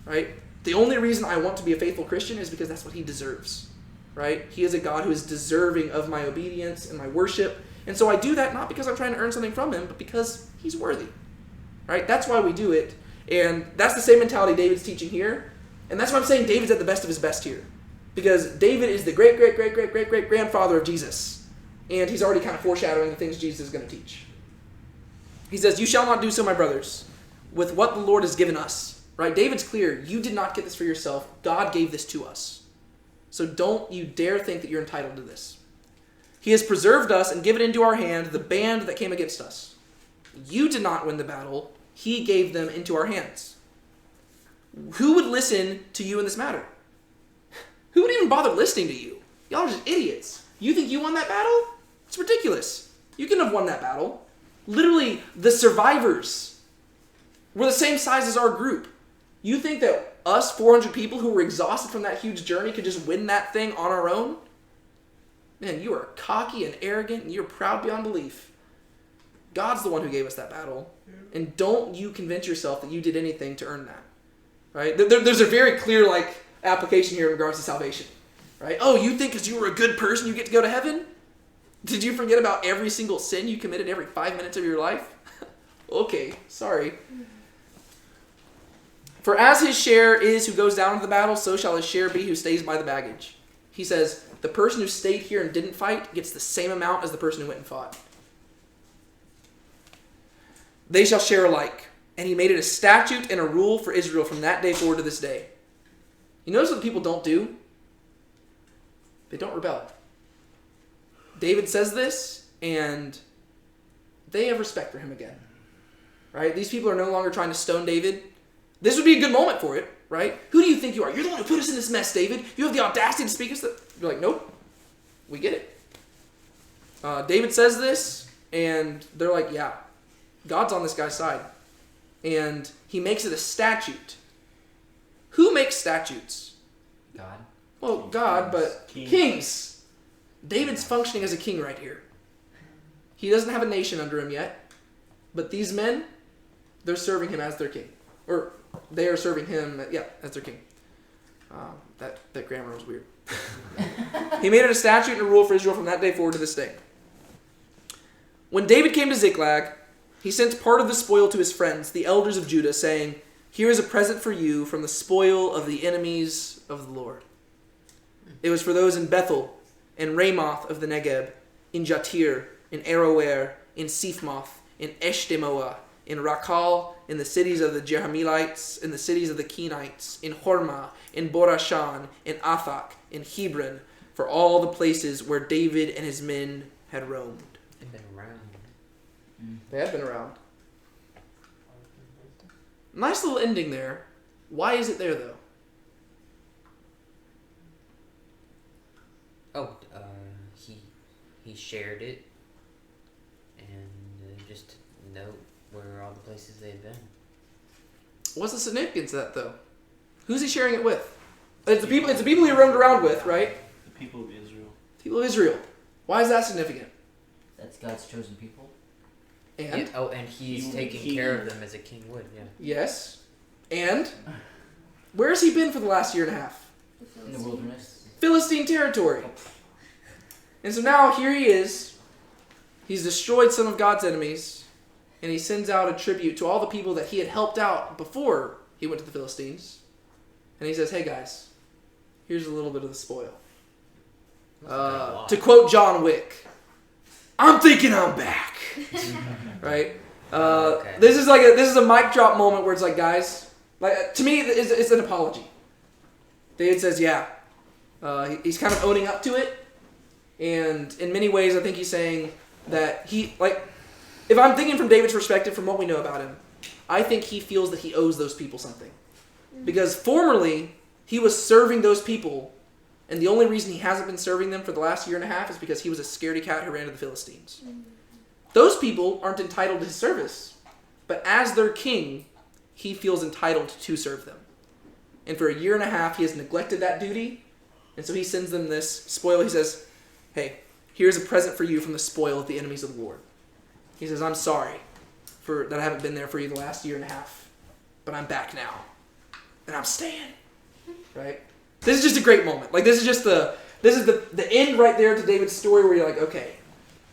right? The only reason I want to be a faithful Christian is because that's what he deserves, right? He is a God who is deserving of my obedience and my worship. And so I do that not because I'm trying to earn something from him, but because he's worthy, right? That's why we do it. And that's the same mentality David's teaching here. And that's why I'm saying David's at the best of his best here. Because David is the great-great-great-great-great-great-grandfather of Jesus. And he's already kind of foreshadowing the things Jesus is going to teach. He says, "You shall not do so, my brothers, with what the Lord has given us." Right? David's clear. You did not get this for yourself. God gave this to us. So don't you dare think that you're entitled to this. He has preserved us and given into our hand the band that came against us. You did not win the battle. He gave them into our hands. Who would listen to you in this matter? Who would even bother listening to you? Y'all are just idiots. You think you won that battle? It's ridiculous. You couldn't have won that battle. Literally, the survivors were the same size as our group. You think that us 400 people who were exhausted from that huge journey could just win that thing on our own? Man, you are cocky and arrogant and you're proud beyond belief. God's the one who gave us that battle. And don't you convince yourself that you did anything to earn that. Right? There's a very clear application here in regards to salvation. Right? Oh, you think because you were a good person you get to go to heaven? Did you forget about every single sin you committed every 5 minutes of your life? Okay, sorry. For as his share is who goes down into the battle, so shall his share be who stays by the baggage. He says, the person who stayed here and didn't fight gets the same amount as the person who went and fought. They shall share alike. And he made it a statute and a rule for Israel from that day forward to this day. You notice what people don't do? They don't rebel. David says this, and they have respect for him again. Right? These people are no longer trying to stone David. This would be a good moment for it, right? Who do you think you are? You're the one who put us in this mess, David. You have the audacity to speak us. You're like, nope. We get it. David says this, and they're like, yeah, God's on this guy's side. And he makes it a statute. Who makes statutes? God. Well, God, but kings. David's functioning as a king right here. He doesn't have a nation under him yet. But these men, they're serving him as their king. Or they are serving him, as their king. That grammar was weird. He made it a statute and a rule for Israel from that day forward to this day. When David came to Ziklag, he sent part of the spoil to his friends, the elders of Judah, saying, "Here is a present for you from the spoil of the enemies of the Lord." It was for those in Bethel, in Ramoth of the Negeb, in Jatir, in Aroer, in Siphmoth, in Eshtemoa, in Rakal, in the cities of the Jerahmeelites, in the cities of the Kenites, in Hormah, in Borashan, in Athak, in Hebron, for all the places where David and his men had roamed. They've been around. They have been around. Nice little ending there. Why is it there, though? Oh, he shared it, and just to note where all the places they've been. What's the significance of that, though? Who's he sharing it with? It's the people he roamed around with, right? The people of Israel. People of Israel. Why is that significant? That's God's chosen people. And? Yeah, and he's taking care of them as a king would, yeah. Yes. And? Where has he been for the last year and a half? In the wilderness. Philistine territory. And so now here he is. He's destroyed some of God's enemies, and he sends out a tribute to all the people that he had helped out before he went to the Philistines. And he says, hey guys, here's a little bit of the spoil. To quote John Wick, I'm thinking I'm back. Right? Okay. This is a mic drop moment where it's like, guys, like to me, it's an apology. David says, yeah. He's kind of owning up to it. And in many ways, I think he's saying that if I'm thinking from David's perspective, from what we know about him, I think he feels that he owes those people something. Because formerly, he was serving those people, and the only reason he hasn't been serving them for the last year and a half is because he was a scaredy cat who ran to the Philistines. Those people aren't entitled to his service, but as their king, he feels entitled to serve them. And for a year and a half, he has neglected that duty, and so he sends them this spoil. He says, hey, here's a present for you from the spoil of the enemies of the Lord. He says, I'm sorry that I haven't been there for you the last year and a half, but I'm back now, and I'm staying. Right? This is just a great moment. Like this is the end right there to David's story where you're like, okay,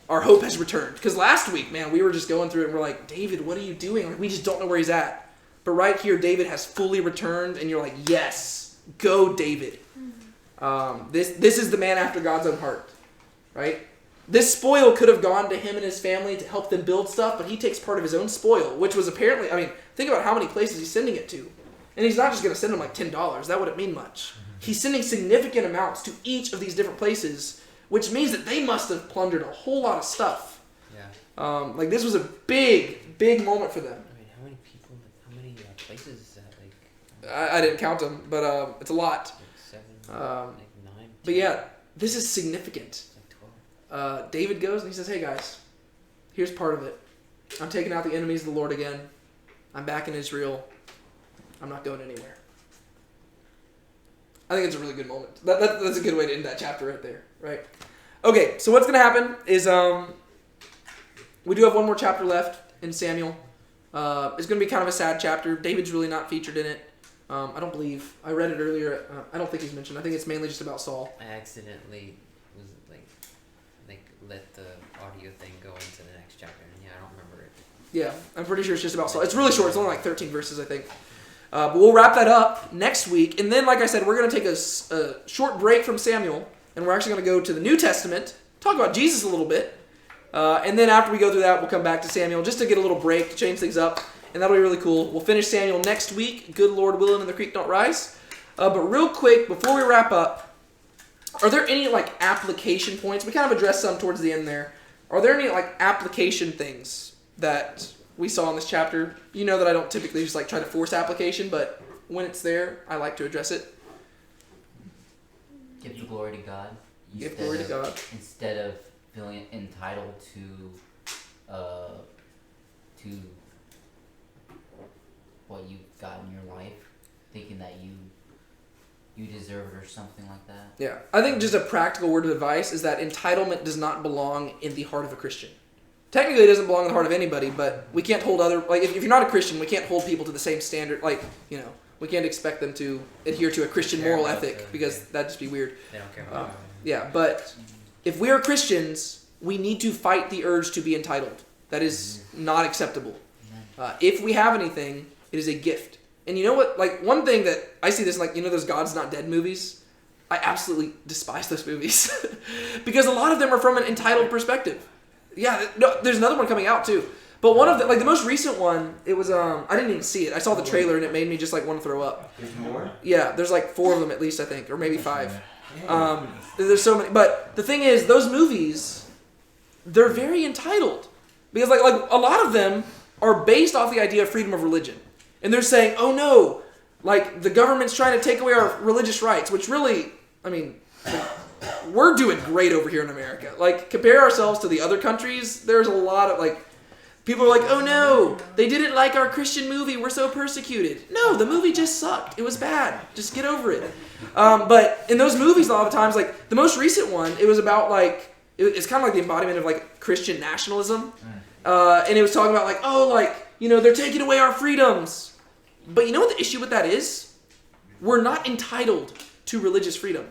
our hope has returned. Because last week, man, we were just going through it and we're like, David, what are you doing? Like we just don't know where he's at. But right here, David has fully returned, and you're like, yes, go David. This is the man after God's own heart, right? This spoil could have gone to him and his family to help them build stuff, but he takes part of his own spoil, which was apparently, think about how many places he's sending it to. And he's not just going to send them like $10. That wouldn't mean much. He's sending significant amounts to each of these different places, which means that they must have plundered a whole lot of stuff. Yeah. This was a big, big moment for them. I mean, how many places is that? Like, I didn't count them, but it's a lot. like 7, like 9. But yeah, this is significant. It's like 12. David goes and he says, hey guys, here's part of it. I'm taking out the enemies of the Lord again. I'm back in Israel. I'm not going anywhere. I think it's a really good moment. That's a good way to end that chapter right there, right? Okay, so what's going to happen is we do have one more chapter left in Samuel. It's going to be kind of a sad chapter. David's really not featured in it. I don't believe. I read it earlier. I don't think he's mentioned. I think it's mainly just about Saul. I accidentally was like let the audio thing go into the next chapter, and yeah, I don't remember it. Yeah, I'm pretty sure it's just about Saul. It's really short. It's only like 13 verses, I think. But we'll wrap that up next week. And then, like I said, we're going to take a short break from Samuel, and we're actually going to go to the New Testament, talk about Jesus a little bit. And then after we go through that, we'll come back to Samuel just to get a little break, to change things up. And that'll be really cool. We'll finish Samuel next week. Good Lord willing, and the creek don't rise. But real quick, before we wrap up, are there any application points? We kind of addressed some towards the end there. Are there any application things that we saw in this chapter? You know that I don't typically just try to force application, but when it's there, I like to address it. Give the glory to God. Give glory to God. Instead of feeling entitled to what you've got in your life, thinking that you deserve it or something like that. Yeah. I think just a practical word of advice is that entitlement does not belong in the heart of a Christian. Technically, it doesn't belong in the heart of anybody, but we can't hold if you're not a Christian, we can't hold people to the same standard. We can't expect them to adhere to a Christian moral ethic because that'd just be weird. They don't care about Yeah, but if we are Christians, we need to fight the urge to be entitled. That is not acceptable. If we have anything, it is a gift. And you know what? One thing that I see this, those God's Not Dead movies? I absolutely despise those movies. Because a lot of them are from an entitled perspective. Yeah, no, there's another one coming out too. But one of the the most recent one, it was I didn't even see it. I saw the trailer and it made me just want to throw up. There's more? Yeah, there's 4 of them at least, I think, or maybe 5. There's so many. But the thing is, those movies, they're very entitled. Because a lot of them are based off the idea of freedom of religion. And they're saying, oh no, the government's trying to take away our religious rights, which really, we're doing great over here in America. Compare ourselves to the other countries, there's a lot of, people are oh no, they didn't like our Christian movie, we're so persecuted. No, the movie just sucked. It was bad. Just get over it. But in those movies, a lot of times, the most recent one, it was about, it's kind of the embodiment of, Christian nationalism. And it was talking about, they're taking away our freedoms. But you know what the issue with that is? We're not entitled to religious freedom.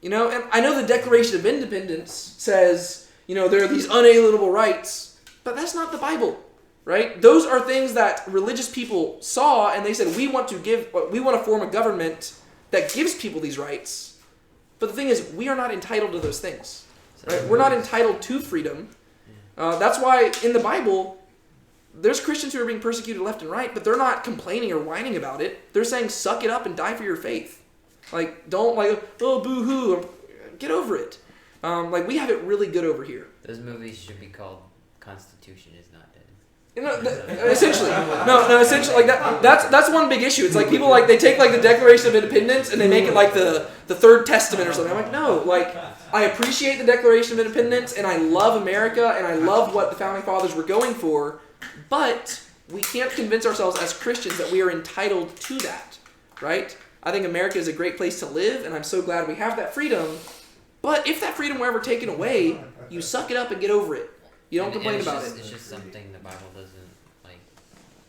And I know the Declaration of Independence says, there are these unalienable rights, but that's not the Bible, right? Those are things that religious people saw, and they said, we want to form a government that gives people these rights. But the thing is, we are not entitled to those things. Right? We're not entitled to freedom. That's why in the Bible, there's Christians who are being persecuted left and right, but they're not complaining or whining about it. They're saying, suck it up and die for your faith. Don't oh, boo-hoo, get over it. We have it really good over here. Those movies should be called Constitution is Not Dead. Essentially, essentially, that's one big issue. It's people they take the Declaration of Independence and they make it the Third Testament or something. I'm no, I appreciate the Declaration of Independence and I love America and I love what the founding fathers were going for, but we can't convince ourselves as Christians that we are entitled to that, right? I think America is a great place to live, and I'm so glad we have that freedom. But if that freedom were ever taken away, you suck it up and get over it. You don't complain about it. It's just something the Bible doesn't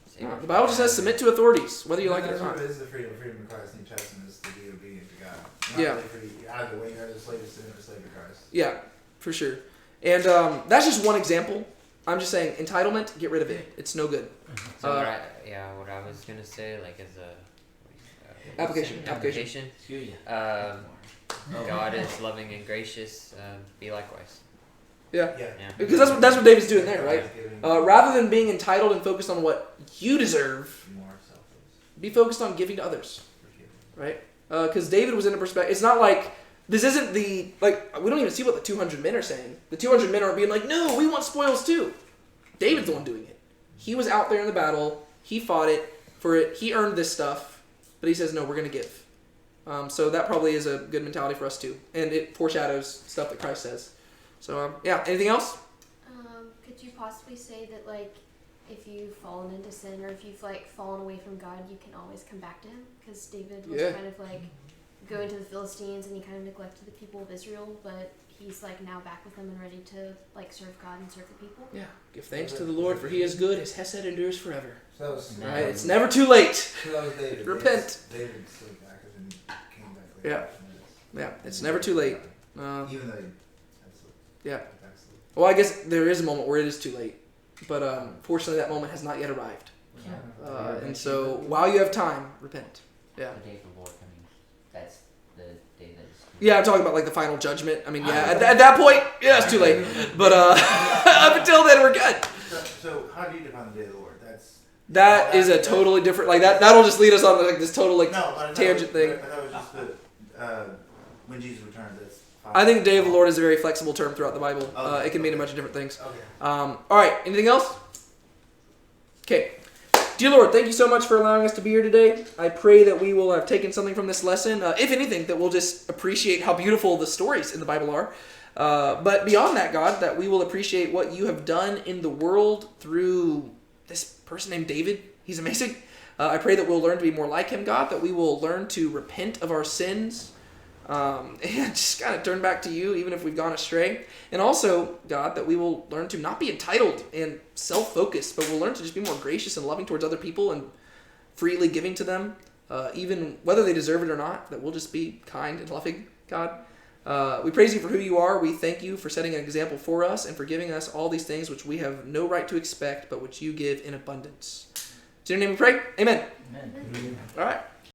say. No, the Bible just says submit to authorities, whether you like it or not. This is the freedom in Christ. New Testament is to be obedient to God. Yeah. Either way, you're either a slave to sin or a slave to Christ. Yeah, for sure. And that's just one example. I'm just saying, entitlement, get rid of it. It's no good. So what I was gonna say, as a application. God is loving and gracious. Be likewise. Yeah. Because that's what David's doing there, right? Rather than being entitled and focused on what you deserve, be focused on giving to others, right? Because David was in a perspective. It's not this isn't we don't even see what the 200 men are saying. The 200 men aren't being no, we want spoils too. David's the one doing it. He was out there in the battle. He fought for it. He earned this stuff. But he says, no, we're going to give. So that probably is a good mentality for us too. And it foreshadows stuff that Christ says. So, anything else? Could you possibly say that, if you've fallen into sin or if you've, fallen away from God, you can always come back to him? Because David was kind of, going to the Philistines and he kind of neglected the people of Israel, but he's, now back with them and ready to, serve God and serve the people. Yeah. Give thanks to the Lord, for he is good. His hesed endures forever. So right? It's never too late. So that was David. Repent. David slid back and came back later. Yeah. It's never too late. Even though he had yeah. Well, I guess there is a moment where it is too late. But fortunately, that moment has not yet arrived. And so, while you have time, repent. Yeah. The day of the Lord coming. That's the day that is. Yeah, I'm talking about the final judgment. I mean, at that point, yeah, it's too late. But up until then, we're good. So how do you define the day of the Lord? That is a totally different, that'll just lead us on this total tangent thing. I thought it was just when Jesus returns, that's fine. I think the day of the Lord is a very flexible term throughout the Bible. It can mean a bunch of different things. Okay. All right, anything else? Okay. Dear Lord, thank you so much for allowing us to be here today. I pray that we will have taken something from this lesson. If anything, that we'll just appreciate how beautiful the stories in the Bible are. But beyond that, God, that we will appreciate what you have done in the world through this person named David. He's amazing. I pray that we'll learn to be more like him, God, that we will learn to repent of our sins and just kind of turn back to you, even if we've gone astray. And also, God, that we will learn to not be entitled and self-focused, but we'll learn to just be more gracious and loving towards other people and freely giving to them, even whether they deserve it or not, that we'll just be kind and loving, God. We praise you for who you are. We thank you for setting an example for us and for giving us all these things which we have no right to expect, but which you give in abundance. In your name we pray. Amen. Amen. All right.